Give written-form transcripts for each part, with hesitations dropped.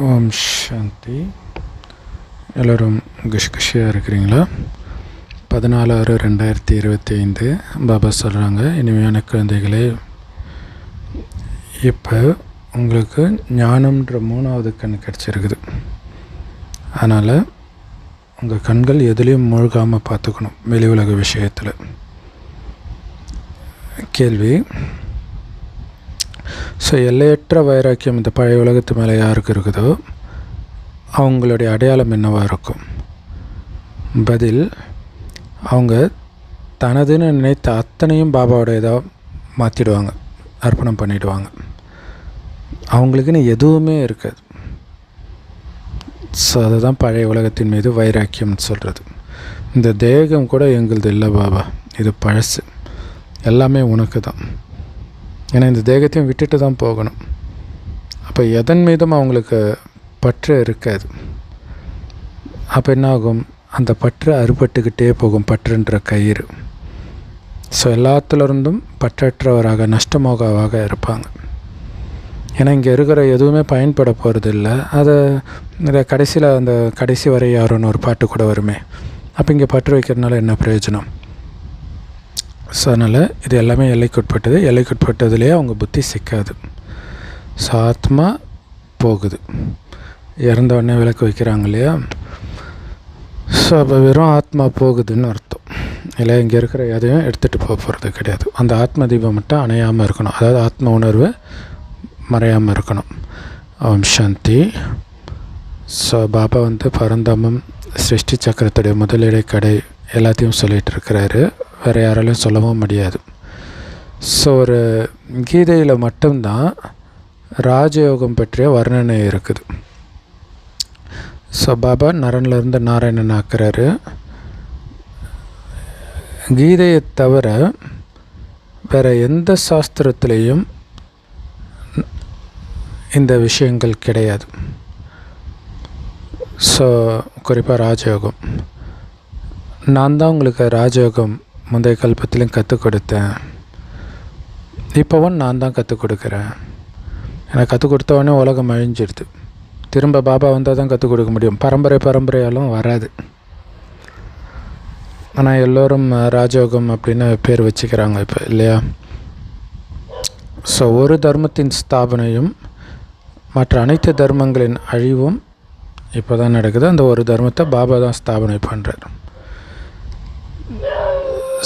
ஓம் சாந்தி. எல்லோரும் குஷியாக இருக்கிறீங்களா? 14/6/2025 பாபா சொல்கிறாங்க, இனிமையான குழந்தைகளே, இப்போ உங்களுக்கு ஞானம்ன்ற 3வது கண் கிடச்சிருக்குது. அதனால் உங்கள் கண்கள் எதுலேயும் மூழ்காமல் பார்த்துக்கணும். வெளி உலக விஷயத்தில். கேள்வி: ஸோ எல்லையற்ற வைராக்கியம் இந்த பழைய உலகத்து மேலே யாருக்கு இருக்குதோ அவங்களுடைய அடையாளம் என்னவாக இருக்கும்? பதில்: அவங்க தனதுன்னு நினைத்த அத்தனையும் பாபாவோடையதாக மாற்றிடுவாங்க, அர்ப்பணம் பண்ணிவிடுவாங்க. அவங்களுக்குன்னு எதுவுமே இருக்காது. ஸோ அதுதான் பழைய உலகத்தின் மீது வைராக்கியம்னு சொல்கிறது. இந்த தேகம் கூட எங்களுது இல்லை பாபா, இது பழசு, எல்லாமே உனக்கு தான். ஏன்னா இந்த தேகத்தையும் விட்டுட்டு தான் போகணும். அப்போ எதன் மீதும் அவங்களுக்கு பற்று இருக்காது. அப்போ என்னாகும்? அந்த பற்று அறுபட்டுக்கிட்டே போகும், பற்றுன்ற கயிறு. ஸோ எல்லாத்துலேருந்தும் பற்றற்றவராக, நஷ்டமோகாவாக இருப்பாங்க. ஏன்னா இங்கே இருக்கிற எதுவுமே பயன்பட போகிறது இல்லை. அதை இந்த கடைசியில், அந்த கடைசி வரை யாரோன்னு ஒரு பாட்டு கூட வருமே, அப்போ இங்கே பற்று வைக்கிறதுனால என்ன பிரயோஜனம்? ஸோ அதனால் இது எல்லாமே எல்லைக்குட்பட்டது. எல்லைக்குட்பட்டதுலேயே அவங்க புத்தி சிக்காது. ஸோ ஆத்மா போகுது, இறந்த உடனே விளக்கு வைக்கிறாங்க இல்லையா? ஸோ அப்போ வெறும் ஆத்மா போகுதுன்னு அர்த்தம் இல்லை. இங்கே இருக்கிற எதையும் எடுத்துகிட்டு போகிறது கிடையாது. அந்த ஆத்ம தீபம் மட்டும் அணையாமல் இருக்கணும். அதாவது ஆத்ம உணர்வு மறையாமல் இருக்கணும். ஓம் சாந்தி. ஸோ பாபா பரந்தாமம் சிருஷ்டி சக்கரத்துடைய முதலிடை கடை எல்லாத்தையும் சொல்லிகிட்டு இருக்கிறாரு. வேறு யாராலையும் சொல்லவும் முடியாது. ஸோ ஒரு கீதையில் மட்டும்தான் ராஜயோகம் பற்றிய வர்ணனை இருக்குது. ஸோ பாபா நரன்லேருந்து நாராயணன் ஆக்குறாரு. கீதையை தவிர வேறு எந்த சாஸ்திரத்துலேயும் இந்த விஷயங்கள் கிடையாது. ஸோ குறிப்பாக ராஜயோகம், நான் தான் உங்களுக்கு ராஜயோகம் முந்தைய கல்பத்திலையும் கற்றுக் கொடுத்தேன், இப்போவும் நான் தான் கற்றுக் கொடுக்குறேன். எனக்கு கற்றுக் கொடுத்தவொடனே உலகம் அழிஞ்சிடுது. திரும்ப பாபா வந்தால் தான் கற்றுக் கொடுக்க முடியும். பரம்பரையாலும் வராது. ஆனால் எல்லோரும் ராஜயோகம் அப்படின்னு பேர் வச்சுக்கிறாங்க இப்போ, இல்லையா? ஸோ ஒரு தர்மத்தின் ஸ்தாபனையும் மற்ற அனைத்து தர்மங்களின் அழிவும் இப்போ தான் நடக்குது. அந்த ஒரு தர்மத்தை பாபா தான் ஸ்தாபனை பண்ணுறார்.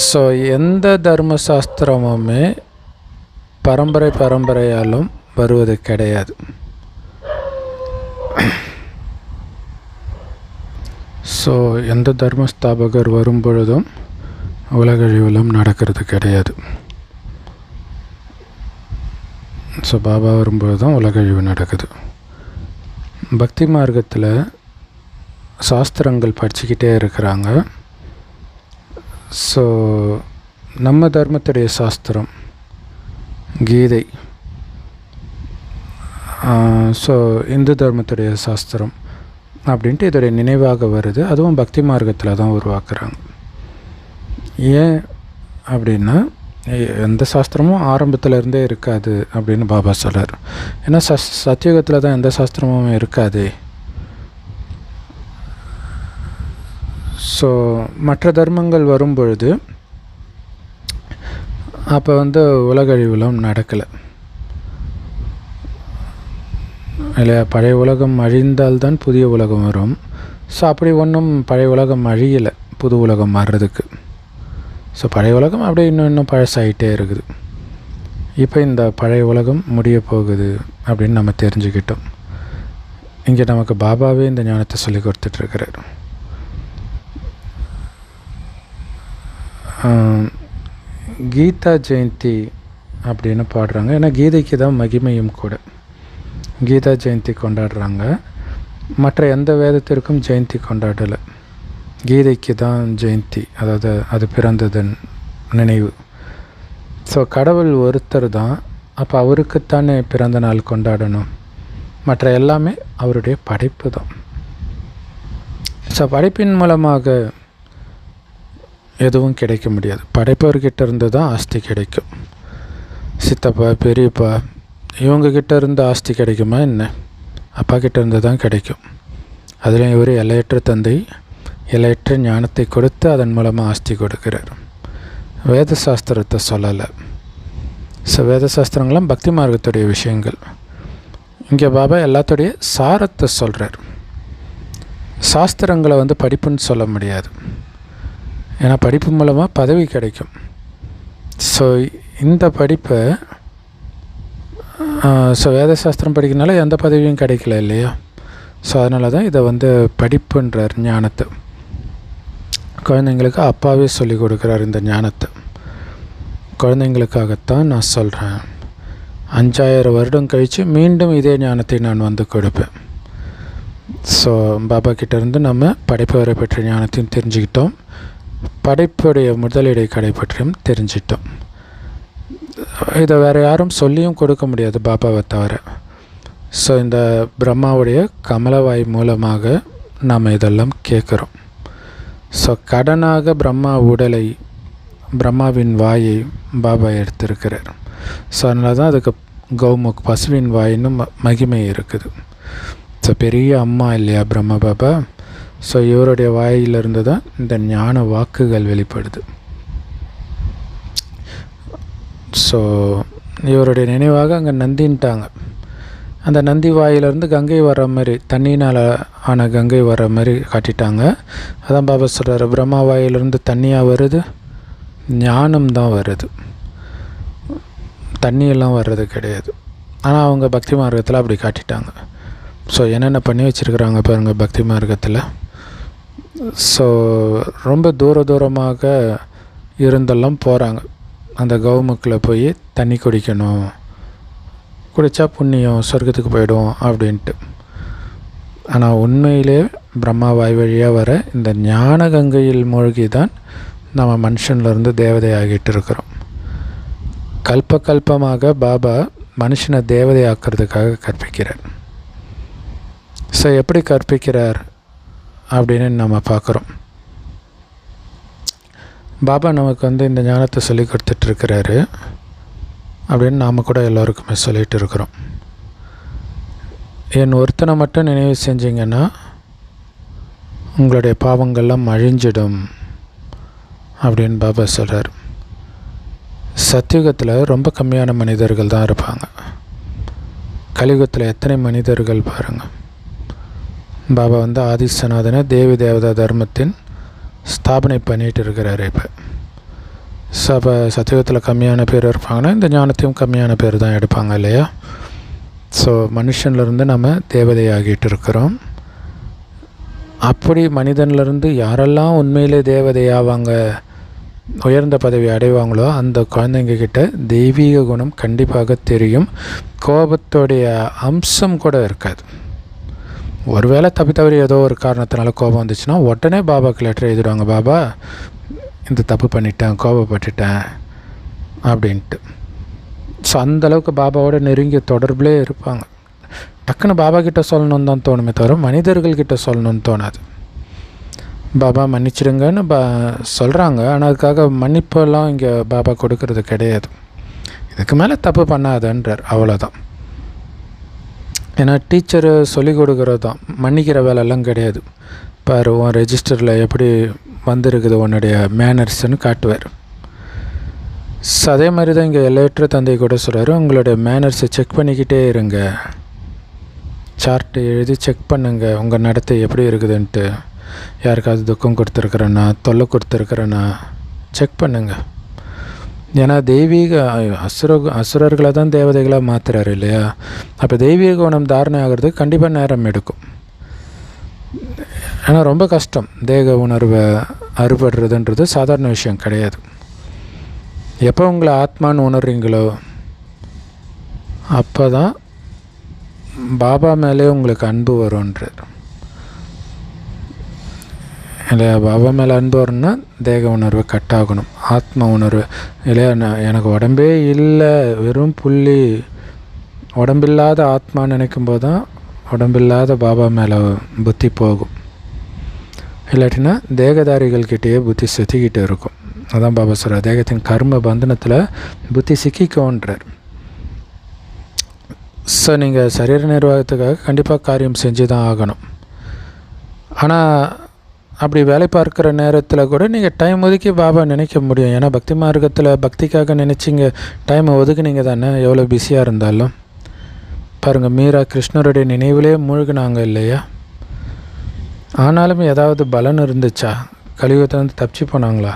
ஸோ எந்த தர்மசாஸ்திரமுமே பரம்பரையாலும் வருவது கிடையாது. ஸோ எந்த தர்மஸ்தாபகர் வரும் பொழுதும் உலகழிவுலம் நடக்கிறது கிடையாது. ஸோ பாபா வரும்பொழுது தான் உலகழிவு நடக்குது. பக்தி மார்க்கத்தில் சாஸ்திரங்கள் படிச்சுக்கிட்டே இருக்கிறாங்க. ஸோ நம்ம தர்மத்துடைய சாஸ்திரம் கீதை, ஸோ இந்து தர்மத்துடைய சாஸ்திரம் அப்படின்ட்டு இதோடைய நினைவாக வருது. அதுவும் பக்தி மார்க்கத்தில் தான் உருவாக்குறாங்க. ஏன் அப்படின்னா, எந்த சாஸ்திரமும் ஆரம்பத்தில் இருந்தே இருக்காது அப்படின்னு பாபா சொல்கிறார். ஏன்னா சத்தியுகத்தில் தான் எந்த சாஸ்திரமும் இருக்காது. ஸோ மற்ற தர்மங்கள் வரும் பொழுது அப்போ உலகழிவுலாம் நடக்கலை இல்லையா? பழைய உலகம் அழிந்தால்தான் புதிய உலகம் வரும். ஸோ அப்படி ஒன்றும் பழைய உலகம் அழியலை புது உலகம் மாறுறதுக்கு. ஸோ பழைய உலகம் அப்படியே இன்னும் பழசாயிட்டே இருக்குது. இப்போ இந்த பழைய உலகம் முடிய போகுது அப்படின்னு நம்ம தெரிஞ்சுக்கிட்டோம். இங்கே நமக்கு பாபாவே இந்த ஞானத்தை சொல்லி கொடுத்துட்ருக்கிறார். கீதா ஜெயந்தி அப்படின்னு பாடுறாங்க. ஏன்னா கீதைக்கு தான் மகிமையும் கூட. கீதா ஜெயந்தி கொண்டாடுறாங்க. மற்ற எந்த வேதத்திற்கும் ஜெயந்தி கொண்டாடலை. கீதைக்கு தான் ஜெயந்தி, அதாவது அது பிறந்ததன் நினைவு. ஸோ கடவுள் ஒருத்தர் தான். அப்போ அவருக்குத்தானே பிறந்த நாள் கொண்டாடணும். மற்ற எல்லாமே அவருடைய படைப்பு தான். ஸோ படைப்பின் மூலமாக எதுவும் கிடைக்க முடியாது. படைப்பவர்கிட்ட இருந்து தான் ஆஸ்தி கிடைக்கும். சித்தப்பா, பெரியப்பா, இவங்கக்கிட்ட இருந்து ஆஸ்தி கிடைக்குமா என்ன? அப்பா கிட்ட இருந்து தான் கிடைக்கும். அதில் இவர் எல்லையற்ற தந்தை, எல்லையற்ற ஞானத்தை கொடுத்து அதன் மூலமாக ஆஸ்தி கொடுக்கிறார். வேத சாஸ்திரத்தை சொல்லலை. ஸோ வேத சாஸ்திரங்கள்லாம் பக்தி மார்க்கத்துடைய விஷயங்கள். இங்கே பாபா எல்லாத்துடைய சாரத்தை சொல்கிறார். சாஸ்திரங்களை படிப்புன்னு சொல்ல முடியாது, ஏன்னா படிப்பு மூலமாக பதவி கிடைக்கும். ஸோ இந்த படிப்பை வேத சாஸ்திரம் படிக்கிறதுனால எந்த பதவியும் கிடைக்கல இல்லையா? ஸோ அதனால தான் இதை படிப்புன்றார். ஞானத்தை குழந்தைங்களுக்கு அப்பாவே சொல்லி கொடுக்குறார். இந்த ஞானத்தை குழந்தைங்களுக்காகத்தான் நான் சொல்கிறேன். 5000 வருடம் கழித்து மீண்டும் இதே ஞானத்தை நான் கொடுப்பேன். ஸோ பாபா கிட்டேருந்து நம்ம படைப்பு வரை பெற்ற ஞானத்தையும் தெரிஞ்சுக்கிட்டோம், படைப்புடைய முதலீடை கடை பற்றியும் தெரிஞ்சிட்டோம். இதை வேறு யாரும் சொல்லியும் கொடுக்க முடியாது பாபாவை தவிர. ஸோ இந்த பிரம்மாவுடைய கமலவாய் மூலமாக நாம் இதெல்லாம் கேட்குறோம். ஸோ கடனாக பிரம்மாவின் வாயை பாபா எடுத்திருக்கிறார். ஸோ அதனால தான் அதுக்கு கௌமுக் பசுவின் வாயின்னு மகிமை இருக்குது. ஸோ பெரிய அம்மா இல்லையா பிரம்மா பாபா? ஸோ இவருடைய வாயிலிருந்து தான் இந்த ஞான வாக்குகள் வெளிப்படுது. ஸோ இவருடைய நினைவாக அங்கே நந்தின்ட்டாங்க. அந்த நந்தி வாயிலிருந்து கங்கை வர்ற மாதிரி, தண்ணினால் ஆன கங்கை வர்ற மாதிரி காட்டிட்டாங்க. அதான் பாபா சொல்கிறார், பிரம்மா வாயிலிருந்து தண்ணியாக வருது, ஞானம் தான் வருது, தண்ணியெல்லாம் வர்றது கிடையாது. ஆனால் அவங்க பக்தி மார்க்கத்தில் அப்படி காட்டிட்டாங்க. ஸோ என்னென்ன பண்ணி வச்சுருக்குறாங்க பாருங்கள் பக்தி மார்க்கத்தில். ஸோ ரொம்ப தூரமாக இருந்தெல்லாம் போகிறாங்க. அந்த கௌமுக்கில் போய் தண்ணி குடிக்கணும், குடித்தா புண்ணியம் சொர்க்கத்துக்கு போயிடும் அப்படின்ட்டு. ஆனால் உண்மையிலே பிரம்மா வாய் வழியாக வர இந்த ஞான கங்கையில் மூழ்கி தான் நம்ம மனுஷன்லேருந்து தேவதை ஆகிட்டு இருக்கிறோம். கல்பமாக பாபா மனுஷனை தேவதை ஆக்கிறதுக்காக கற்பிக்கிறார். ஸோ எப்படி கற்பிக்கிறார் அப்படின்னு நம்ம பார்க்குறோம். பாபா நமக்கு இந்த ஞானத்தை சொல்லி கொடுத்துட்ருக்கிறாரு அப்படின்னு நாம் கூட எல்லோருக்குமே சொல்லிகிட்டு இருக்கிறோம். என் ஒருத்தனை மட்டும் நினைவு செஞ்சிங்கன்னா உங்களுடைய பாவங்கள்லாம் அழிஞ்சிடும் அப்படின்னு பாபா சொல்கிறார். சத்தியுகத்தில் ரொம்ப கம்மியான மனிதர்கள் தான் இருப்பாங்க. கலியுகத்தில் எத்தனை மனிதர்கள் பாருங்கள். பாபா ஆதிசநாதன தேவி தேவதா தர்மத்தின் ஸ்தாபனை பண்ணிகிட்டு இருக்கிறாரு இப்போ. ஸோ அப்போ சத்தியுகத்தில் கம்மியான பேர் இருப்பாங்கன்னா இந்த ஞானத்தையும் கம்மியான பேர் தான் எடுப்பாங்க இல்லையா? ஸோ மனுஷன்லேருந்து நம்ம தேவதையாகிட்டு இருக்கிறோம். அப்படி மனிதன்லேருந்து யாரெல்லாம் உண்மையிலே தேவதையாவாங்க, உயர்ந்த பதவி அடைவாங்களோ அந்த குழந்தைங்கக்கிட்ட தெய்வீக குணம் கண்டிப்பாக தெரியும். கோபத்தோடைய அம்சம் கூட இருக்காது. ஒருவேளை தவறி ஏதோ ஒரு காரணத்தினால கோபம் வந்துச்சுன்னா உடனே பாபாவுக்கு லெட்டர் எழுதிடுவாங்க, பாபா இந்த தப்பு பண்ணிட்டேன், கோபப்பட்டுட்டேன் அப்படின்ட்டு. ஸோ அந்தளவுக்கு பாபாவோட நெருங்கிய தொடர்பிலே இருப்பாங்க. டக்குன்னு பாபா கிட்ட சொல்லணுன்னு தான் தோணுமே தவிர மனிதர்கள்கிட்ட சொல்லணும்னு தோணாது. பாபா மன்னிச்சிடுங்கன்னு சொல்கிறாங்க, ஆனால் அதுக்காக மன்னிப்பெல்லாம் இங்கே பாபா கொடுக்கறது கிடையாது. இதுக்கு மேலே தப்பு பண்ணாதன்றார், அவ்வளோதான். ஏன்னா டீச்சரு சொல்லிக் கொடுக்குறது தான், மன்னிக்கிற வேலையெல்லாம் கிடையாது. பாரு உன் ரெஜிஸ்டரில் எப்படி வந்திருக்குது உன்னுடைய மேனர்ஸ்ன்னு காட்டுவார். ஸோ அதே மாதிரி தான் இங்கே எல்லையற்ற தந்தை கூட சொல்கிறாரு, உங்களுடைய மேனர்ஸை செக் பண்ணிக்கிட்டே இருங்க, சார்ட்டு எழுதி செக் பண்ணுங்கள் உங்கள் நடத்தை எப்படி இருக்குதுன்ட்டு. யாருக்காவது துக்கம் கொடுத்துருக்குறேன்னா, தொல்லை கொடுத்துருக்குறேன்னா செக் பண்ணுங்கள். ஏன்னா தெய்வீக அசுரர்களை தான் தேவதைகளாக மாற்றுறாரு இல்லையா? அப்போ தெய்வீக குணம் தாரணை ஆகிறதுக்கு கண்டிப்பாக நேரம் எடுக்கும். ஆனால் ரொம்ப கஷ்டம். தேக உணர்வை அறுபடுறதுன்றது சாதாரண விஷயம் கிடையாது. எப்போ உங்களை ஆத்மான்னு உணர்றீங்களோ அப்போ தான் பாபா மேலே உங்களுக்கு அன்பு வரும்ன்றார் இல்லையா? பாபா மேலே அன்பு வரணும்னா தேக உணர்வு கட்டாகணும், ஆத்ம உணர்வு இல்லையா? எனக்கு உடம்பே இல்லை, வெறும் புள்ளி, உடம்பில்லாத ஆத்மான்னு நினைக்கும்போது தான் உடம்பில்லாத பாபா மேலே புத்தி போகும். இல்லாட்டினா தேகதாரிகள்கிட்டயே புத்தி சுற்றிக்கிட்டு இருக்கும். அதான் பாபா சொல்கிறார், தேகத்தின் கர்ம பந்தனத்தில் புத்தி சிக்கிக்கோன்றார். ஸோ நீங்கள் சரீர நிர்வாகத்துக்காக கண்டிப்பாக காரியம் செஞ்சு தான் ஆகணும். ஆனால் அப்படி வேலை பார்க்குற நேரத்தில் கூட நீங்கள் டைம் ஒதுக்கி பாபா நினைக்க முடியும். ஏன்னா பக்தி மார்க்கத்தில் பக்திக்காக நினச்சிங்க டைமை ஒதுக்குனீங்க தானே, எவ்வளோ பிஸியாக இருந்தாலும். பாருங்கள், மீரா கிருஷ்ணருடைய நினைவிலே மூழ்கினாங்க இல்லையா? ஆனாலும் ஏதாவது பலன் இருந்துச்சா? கலியுகத்திலேருந்து தப்பிச்சு போனாங்களா?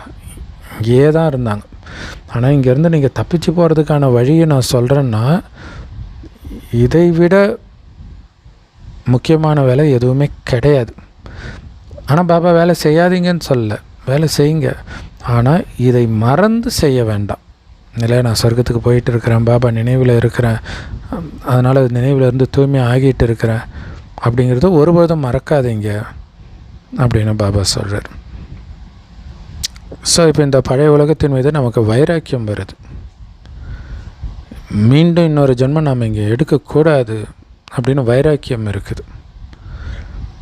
இங்கே தான் இருந்தாங்க. ஆனால் இங்கேருந்து நீங்கள் தப்பிச்சு போகிறதுக்கான வழியை நான் சொல்கிறேன்னா, இதை விட முக்கியமான வேலை எதுவுமே கிடையாது. ஆனால் பாபா வேலை செய்யாதீங்கன்னு சொல்லலை, வேலை செய்யுங்க. ஆனால் இதை மறந்து செய்ய வேண்டாம். இல்லை, நான் சொர்க்கத்துக்கு போயிட்டு இருக்கிறேன், பாபா நினைவில் இருக்கிறேன், அதனால் நினைவில் இருந்து தூய்மையாக ஆகிட்டு இருக்கிறேன் அப்படிங்கிறத ஒருபோதும் மறக்காதீங்க அப்படின்னு பாபா சொல்கிறார். ஸோ இப்போ இந்த பழைய உலகத்தின் மீது நமக்கு வைராக்கியம் வருது. மீண்டும் இன்னொரு ஜென்மம் நாம் இங்கே எடுக்கக்கூடாது அப்படின்னு வைராக்கியம் இருக்குது.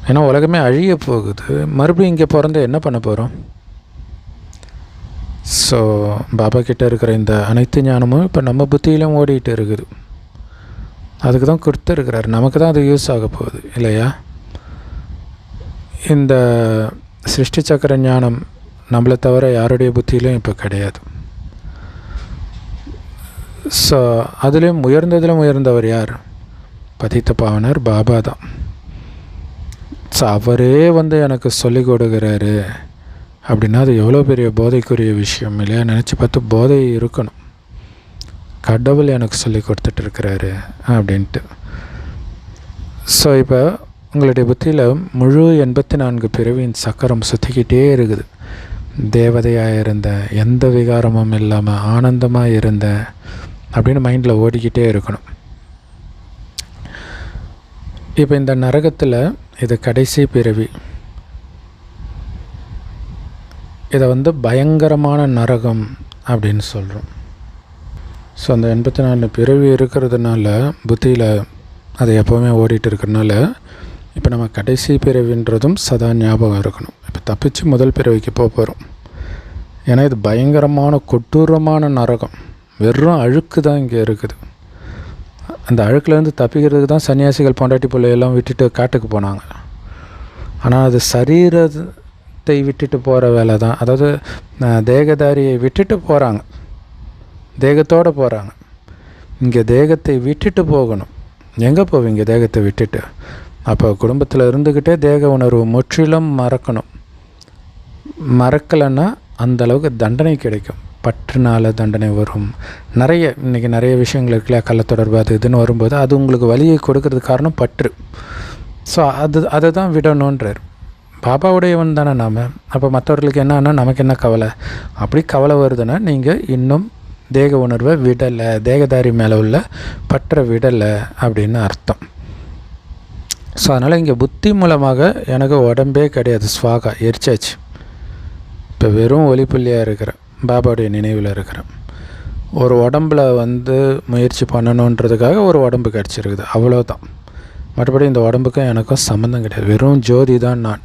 ஏன்னா உலகமே அழிய போகுது, மறுபடியும் இங்கே பிறந்து என்ன பண்ண போகிறோம்? ஸோ பாபா கிட்டே இருக்கிற இந்த அனைத்து ஞானமும் இப்போ நம்ம புத்தியிலும் ஓடிட்டு இருக்குது. அதுக்கு தான் கொடுத்துருக்கிறார், நமக்கு தான் அது யூஸ் ஆக போகுது இல்லையா? இந்த சிருஷ்டி சக்கர ஞானம் நம்மளை தவிர யாருடைய புத்தியிலும் இப்போ கிடையாது. ஸோ அதுலேயும் உயர்ந்ததிலும் உயர்ந்தவர் யார்? பதித்த பாவனர் பாபா தான். ஸோ அவரே எனக்கு சொல்லிக் கொடுக்குறாரு அப்படின்னா அது எவ்வளோ பெரிய போதைக்குரிய விஷயம் இல்லையா? நினச்சி பார்த்து போதை இருக்கணும். கடவுள் எனக்கு சொல்லி கொடுத்துட்ருக்கிறாரு அப்படின்ட்டு. ஸோ இப்போ உங்களுடைய புத்தியில் முழு 84 பிறவியின் சக்கரம் சுற்றிக்கிட்டே இருக்குது. தேவதையாக இருந்த, எந்த விகாரமும் இல்லாமல் ஆனந்தமாக இருந்த அப்படின்னு மைண்டில் ஓடிக்கிட்டே இருக்கணும். இப்போ இந்த நரகத்தில் இது கடைசி பிறவி. இதை பயங்கரமான நரகம் அப்படின்னு சொல்கிறோம். ஸோ அந்த 84 பிறவி இருக்கிறதுனால புத்தியில் அது எப்போவுமே ஓடிட்டு இருக்கிறதுனால இப்போ நம்ம கடைசி பிறவின்றதும் சதா ஞாபகம் இருக்கணும். இப்போ தப்பிச்சு முதல் பிறவிக்கு போகிறோம். ஏன்னா இது பயங்கரமான கொடூரமான நரகம். வெறும் அழுக்கு தான் இங்கே இருக்குது. அந்த அழுக்குலேருந்து தப்பிக்கிறதுக்கு தான் சன்னியாசிகள் பொண்டாட்டி பிள்ளையெல்லாம் விட்டுட்டு காட்டுக்கு போனாங்க. ஆனால் அது சரீரத்தை விட்டுட்டு போகிற வேலை தான். அதாவது தேகதாரியை விட்டுட்டு போகிறாங்க, தேகத்தோடு போகிறாங்க. இங்கே தேகத்தை விட்டுட்டு போகணும். எங்கே போவீங்க தேகத்தை விட்டுட்டு? அப்போ குடும்பத்தில் இருந்துக்கிட்டே தேக உணர்வு முற்றிலும் மறக்கணும். மறக்கலைன்னா அந்தளவுக்கு தண்டனை கிடைக்கும். பற்றுனால தண்டனை வரும். இன்றைக்கி நிறைய விஷயங்கள் இருக்குல்ல, கள்ள தொடர்பு அது இதுன்னு வரும்போது அது உங்களுக்கு வலியை கொடுக்கறதுக்கு காரணம் பற்று. ஸோ அதை தான் விடணுன்றார். பாபாவுடையவன் தானே நாம். அப்போ மற்றவர்களுக்கு என்னன்னா நமக்கு என்ன கவலை? அப்படி கவலை வருதுன்னா நீங்கள் இன்னும் தேக உணர்வை விடலை, தேகதாரி மேலே உள்ள பற்றை விடலை அப்படின்னு அர்த்தம். ஸோ அதனால் இங்கே புத்தி மூலமாக எனக்கு உடம்பே கிடையாது, ஸ்வாகா எரிச்சாச்சு. இப்போ வெறும் ஒளிப்புள்ளியாக இருக்கிறேன், பாபாவுடைய நினைவில் இருக்கிறேன். ஒரு உடம்பில் முயற்சி பண்ணணுன்றதுக்காக ஒரு உடம்பு கிடச்சிருக்குது, அவ்வளோதான். மற்றபடி இந்த உடம்புக்கும் எனக்கும் சம்மந்தம் கிடையாது. வெறும் ஜோதி தான் நான்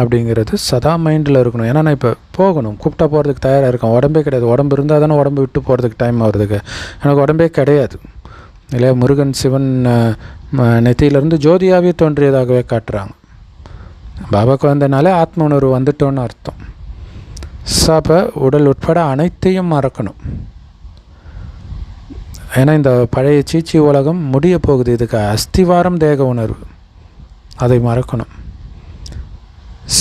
அப்படிங்கிறது சதா மைண்டில் இருக்கணும். ஏன்னா நான் இப்போ போகணும், கூப்பிட்டா போகிறதுக்கு தயாராக இருக்கேன். உடம்பே கிடையாது. உடம்பு இருந்தால் தானே உடம்பு விட்டு போகிறதுக்கு டைம் ஆகிறதுக்கு. எனக்கு உடம்பே கிடையாது இல்லையா? முருகன் சிவன் நெத்தியிலேருந்து ஜோதியாகவே தோன்றியதாகவே காட்டுறாங்க. பாபாவுக்கு வந்தனாலே ஆத்ம உணர்வு வந்துட்டோன்னு அர்த்தம். ஸோ அப்போ உடல் உட்பட அனைத்தையும் மறக்கணும். ஏன்னா இந்த பழைய சீச்சி உலகம் முடிய போகுது. இதுக்கு அஸ்திவாரம் தேக உணர்வு, அதை மறக்கணும்.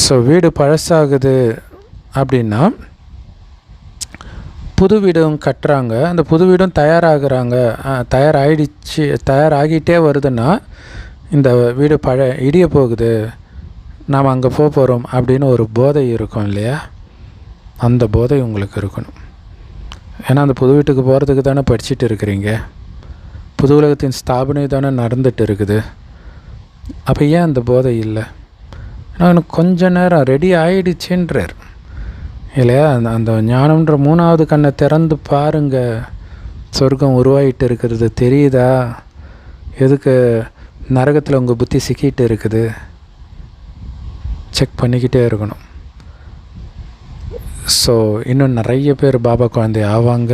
ஸோ வீடு பழசாகுது அப்படின்னா புது வீடும் கட்டுறாங்க, அந்த புது வீடும் தயாராகிட்டே வருதுன்னா இந்த வீடு இடிய போகுது, நாம் அங்கே போகிறோம் அப்படின்னு ஒரு போதை இருக்கும் இல்லையா? அந்த போதை உங்களுக்கு இருக்கணும். ஏன்னா அந்த புது வீட்டுக்கு போகிறதுக்கு தானே படிச்சுட்டு இருக்கிறீங்க, புது உலகத்தின் ஸ்தாபனை தானே நடந்துட்டு இருக்குது. அப்போ ஏன் அந்த போதை இல்லை? ஏன்னா எனக்கு கொஞ்ச நேரம் ரெடி ஆகிடுச்சுன்றார் இல்லையா? அந்த ஞானம்ன்ற 3வது கண்ணை திறந்து பாருங்கள். சொர்க்கம் உருவாகிட்டு இருக்கிறது தெரியுதா? எதுக்கு நரகத்தில் உங்கள் புத்தி சிக்கிட்டு இருக்குது? செக் பண்ணிக்கிட்டே இருக்கணும். ஸோ இன்னும் நிறைய பேர் பாபா குழந்தை ஆவாங்க.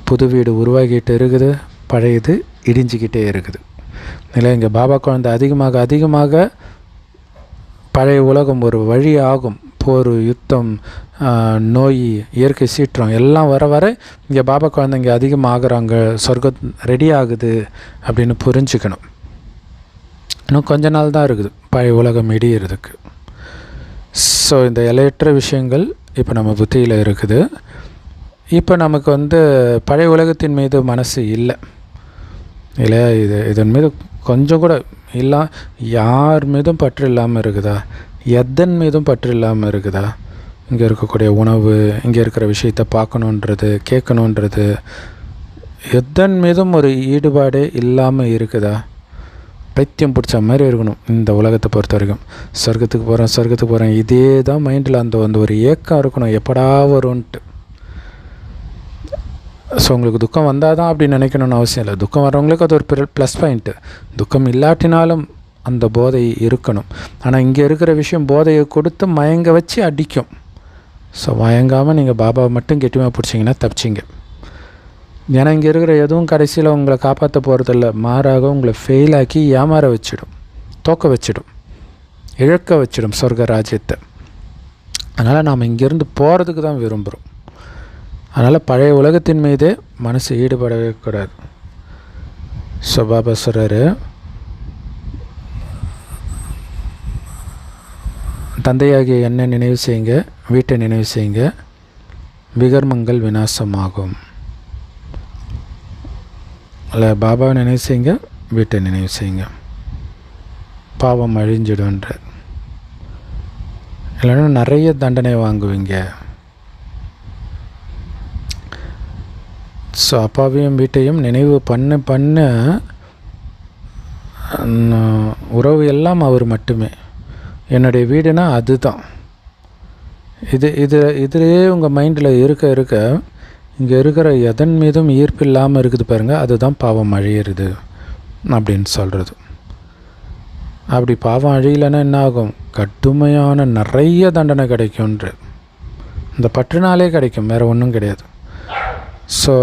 புது வீடு உருவாகிட்டு இருக்குது, பழையது இடிஞ்சிக்கிட்டே இருக்குது. இல்லை, இங்கே பாபா குழந்தை அதிகமாக அதிகமாக பழைய உலகம் ஒரு வழி ஆகும். போர், யுத்தம், நோய், இயற்கை சீற்றம் எல்லாம் வர வர இங்கே பாபா குழந்தை இங்கே அதிகமாகறாங்க, சொர்க்கம் ரெடி ஆகுது அப்படின்னு புரிஞ்சுக்கணும். இன்னும் கொஞ்ச நாள் தான் இருக்குது பழைய உலகம் இடியறதுக்கு. ஸோ இந்த எல்லையற்ற விஷயங்கள் இப்போ நம்ம புத்தியில் இருக்குது. இப்போ நமக்கு பழைய உலகத்தின் மீது மனசு இல்லை இல்லையா? இதன் மீது கொஞ்சம் கூட இல்லை. யார் மீதும் பற்று இல்லாமல் இருக்குதா? எதன் மீதும் பற்று இல்லாமல் இருக்குதா? இங்கே இருக்கக்கூடிய உணவு, இங்கே இருக்கிற விஷயத்தை பார்க்கணுன்றது, கேட்கணுன்றது, எதன் மீதும் ஒரு ஈடுபாடே இல்லாமல் இருக்குதா? பைத்தியம் பிடிச்ச மாதிரி இருக்கணும் இந்த உலகத்தை பொறுத்த வரைக்கும். சொர்க்கத்துக்கு போகிறேன் இதே தான் மைண்டில் அந்த ஒரு ஏக்கம் இருக்கணும், எப்படா வரும்ன்ட்டு. ஸோ உங்களுக்கு துக்கம் வந்தால் தான் அப்படி நினைக்கணும்னு அவசியம் இல்லை. துக்கம் வரவங்களுக்கு அது ஒரு ப்ளஸ் பாயிண்ட்டு. துக்கம் இல்லாட்டினாலும் அந்த போதை இருக்கணும். ஆனால் இங்கே இருக்கிற விஷயம் போதையை கொடுத்து மயங்க வச்சு அடிக்கும். ஸோ மயங்காமல் நீங்கள் பாபாவை மட்டும் கெட்டியமாக பிடிச்சிங்கன்னா தப்பிச்சிங்க. ஏன்னா இங்கே இருக்கிற எதுவும் கடைசியில் உங்களை காப்பாற்ற போகிறதில்ல, மாறாக உங்களை ஃபெயிலாக்கி ஏமாற வச்சிடும், தோக்க வச்சிடும், இழக்க வச்சிடும் சொர்க்க ராஜ்யத்தை. அதனால் நாம் இங்கேருந்து போகிறதுக்கு தான் விரும்புகிறோம். அதனால் பழைய உலகத்தின் மீதே மனசு ஈடுபடவே கூடாது. ஸோ பாபா சொல்கிறாரு, தந்தையாகிய என்னை நினைவு செய்யுங்க, வீட்டை நினைவு செய்யுங்க, விகர்மங்கள் விநாசமாகும். இல்லை, பாபாவை நினைவு செய்யுங்க, வீட்டை நினைவு செய்யுங்க, பாவம் அழிஞ்சிடுன்றார். இல்லைன்னா நிறைய தண்டனை வாங்குவீங்க. ஸோ அப்பாவையும் வீட்டையும் நினைவு பண்ண உறவு எல்லாம் அவர் மட்டுமே. என்னுடைய வீடுனா அதுதான். இதிலே உங்கள் மைண்டில் இருக்க இங்கே இருக்கிற எதன் மீதும் ஈர்ப்பு இல்லாமல் இருக்குது பாருங்கள், அதுதான் பாவம் அழியிறது அப்படின்னு சொல்கிறது. அப்படி பாவம் அழியலைன்னா என்ன ஆகும்? கடுமையான நிறைய தண்டனை கிடைக்கும்ன்ற இந்த பற்றுனாலே கிடைக்கும், வேறு ஒன்றும் கிடையாது. ஸோ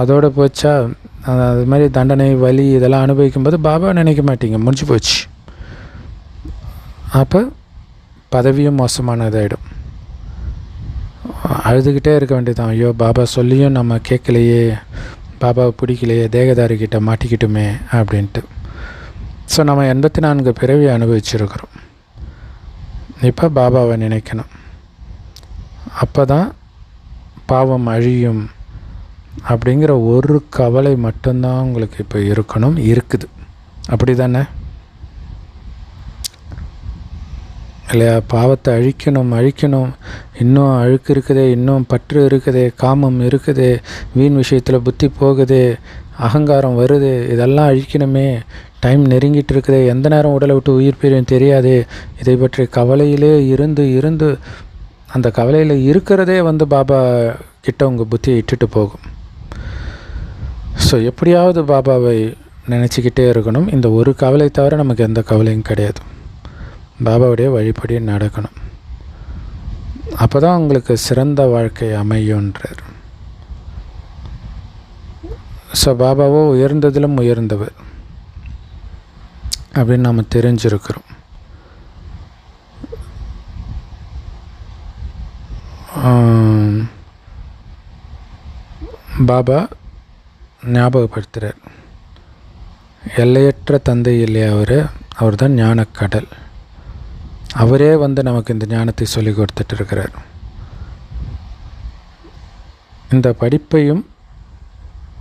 அதோடு போச்சா, அது மாதிரி தண்டனை, வலி இதெல்லாம் அனுபவிக்கும்போது பாபா நினைக்க மாட்டீங்க, முடிஞ்சு போச்சு. அப்போ பதவியும் மோசமானதாகிடும். அழுதுகிட்டே இருக்க வேண்டியதான், ஐயோ பாபா சொல்லியும் நம்ம கேட்கலையே, பாபாவை பிடிக்கலையே, தேகதாரிக்கிட்ட மாட்டிக்கிட்டுமே அப்படின்ட்டு. ஸோ நம்ம 84 பிறவி அனுபவிச்சிருக்கிறோம். இப்போ பாபாவை நினைக்கணும். அப்போ தான் பாவம் அழியும் அப்படிங்கிற ஒரு கவலை மட்டும்தான் உங்களுக்கு இப்போ இருக்குது. அப்படி தானே இல்லையா? பாவத்தை அழிக்கணும், இன்னும் அழுக்கு இருக்குதே, இன்னும் பற்று இருக்குதே, காமம் இருக்குதே, வீண் விஷயத்தில் புத்தி போகுதே, அகங்காரம் வருது, இதெல்லாம் அழிக்கணுமே, டைம் நெருங்கிட்டு இருக்குதே, எந்த நேரம் உடலை விட்டு உயிர் பிரியும் தெரியாதே, இதை பற்றி கவலையிலே இருந்து அந்த கவலையில் இருக்கிறதே பாபா கிட்ட உங்கள் புத்தியை இட்டுட்டு போகும். ஸோ எப்படியாவது பாபாவை நினச்சிக்கிட்டே இருக்கணும். இந்த ஒரு கவலை தவிர நமக்கு எந்த கவலையும் கிடையாது. பாபாவுடைய வழிபடி நடக்கணும். அப்போ தான் உங்களுக்கு சிறந்த வாழ்க்கை அமையுன்றார். ஸோ பாபாவோ உயர்ந்ததிலும் உயர்ந்தவர் அப்படின்னு நாம் தெரிஞ்சிருக்கிறோம். பாபா ஞாபகப்படுத்துகிறார், எல்லையற்ற தந்தை இல்லையா அவர் தான் ஞானக்கடல். அவரே நமக்கு இந்த ஞானத்தை சொல்லி கொடுத்துட்டு இருக்கிறார். இந்த படிப்பையும்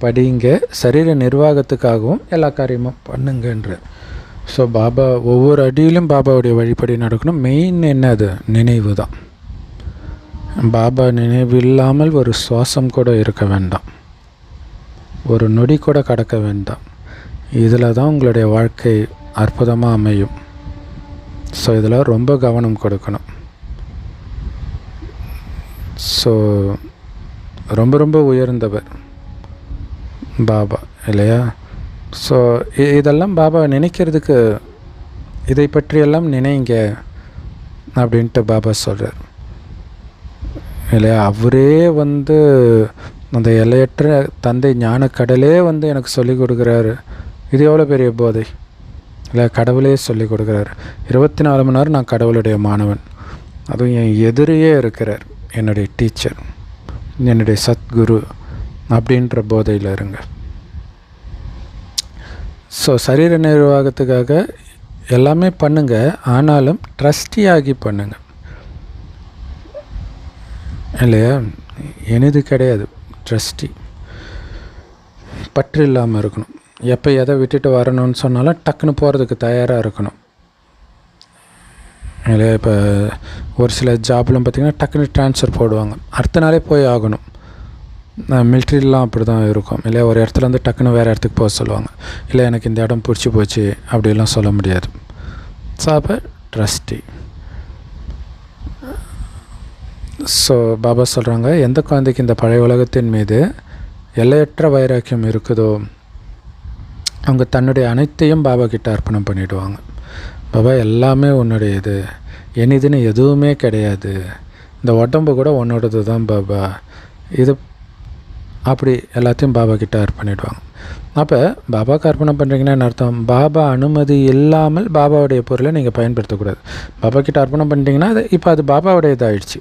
படிங்க, சரீர நிர்வாகத்துக்காகவும் எல்லா காரியமும் பண்ணுங்கன்றார். ஸோ பாபா ஒவ்வொரு அடியிலும் பாபாவுடைய வழிபடி நடக்கணும். மெயின் என்னது? நினைவு தான். பாபா நினைவு இல்லாமல் ஒரு சுவாசம் கூட இருக்க வேண்டாம், ஒரு நொடி கூட கடக்க வேண்டாம். இதில் தான் உங்களுடைய வாழ்க்கை அற்புதமாக அமையும். ஸோ இதில் ரொம்ப கவனம் கொடுக்கணும். ஸோ ரொம்ப ரொம்ப உயர்ந்தவர் பாபா இல்லையா? ஸோ இதெல்லாம் பாபா நினைக்கிறதுக்கு, இதை பற்றியெல்லாம் நினைங்க அப்படின்ட்டு பாபா சொல்கிறார் இல்லையா? அவரே அந்த எல்லையற்ற தந்தை ஞானக்கடலே எனக்கு சொல்லிக் கொடுக்குறாரு. இது எவ்வளோ பெரிய போதை இல்லை? கடவுளே சொல்லி கொடுக்குறாரு, 24 மணி நேரம் நான் கடவுளுடைய மாணவன், அதுவும் என் எதிரியே இருக்கிறார், என்னுடைய டீச்சர், என்னுடைய சத்குரு அப்படின்ற போதையில் இருங்க. ஸோ சரீர நிர்வாகத்துக்காக எல்லாமே பண்ணுங்கள், ஆனாலும் ட்ரஸ்டியாகி பண்ணுங்கள் இல்லையா? எனது கிடையாது, ட்ரஸ்டி. பற்று இல்லாமல் இருக்கணும். எப்போ எதை விட்டுட்டு வரணும்னு சொன்னாலும் டக்குன்னு போகிறதுக்கு தயாராக இருக்கணும் இல்லையா? இப்போ ஒரு சில ஜாப்லாம் பார்த்திங்கன்னா டக்குன்னு ட்ரான்ஸ்ஃபர் போடுவாங்க, அடுத்த நாளே போய் ஆகணும். மிலிட்ரிலாம் அப்படி தான் இருக்கும் இல்லையா? ஒரு இடத்துலேருந்து டக்குன்னு வேறு இடத்துக்கு போக சொல்லுவாங்க, இல்லை எனக்கு இந்த இடம் பிடிச்சி போச்சு அப்படிலாம் சொல்ல முடியாது. ஸோ அப்போ ட்ரஸ்டி. ஸோ பாபா சொல்கிறாங்க, எந்த குழந்தைக்கு இந்த பழைய உலகத்தின் மீது எல்லையற்ற வைராக்கியம் இருக்குதோ அவங்க தன்னுடைய அனைத்தையும் பாபா கிட்ட அர்ப்பணம் பண்ணிவிடுவாங்க. பாபா எல்லாமே உன்னுடையது, எனதுன்னு எதுவுமே கிடையாது, இந்த உடம்பு கூட உன்னோடது தான் பாபா, இது அப்படி எல்லாத்தையும் பாபா கிட்ட அர்ப்பணிடுவாங்க. அப்போ பாபாவுக்கு அர்ப்பணம் பண்ணுறீங்கன்னா என்ன அர்த்தம்? பாபா அனுமதி இல்லாமல் பாபாவுடைய பொருளை நீங்கள் பயன்படுத்தக்கூடாது. பாபா கிட்ட அர்ப்பணம் பண்ணிட்டீங்கன்னா இப்போ அது பாபாவுடைய இதாகிடுச்சு.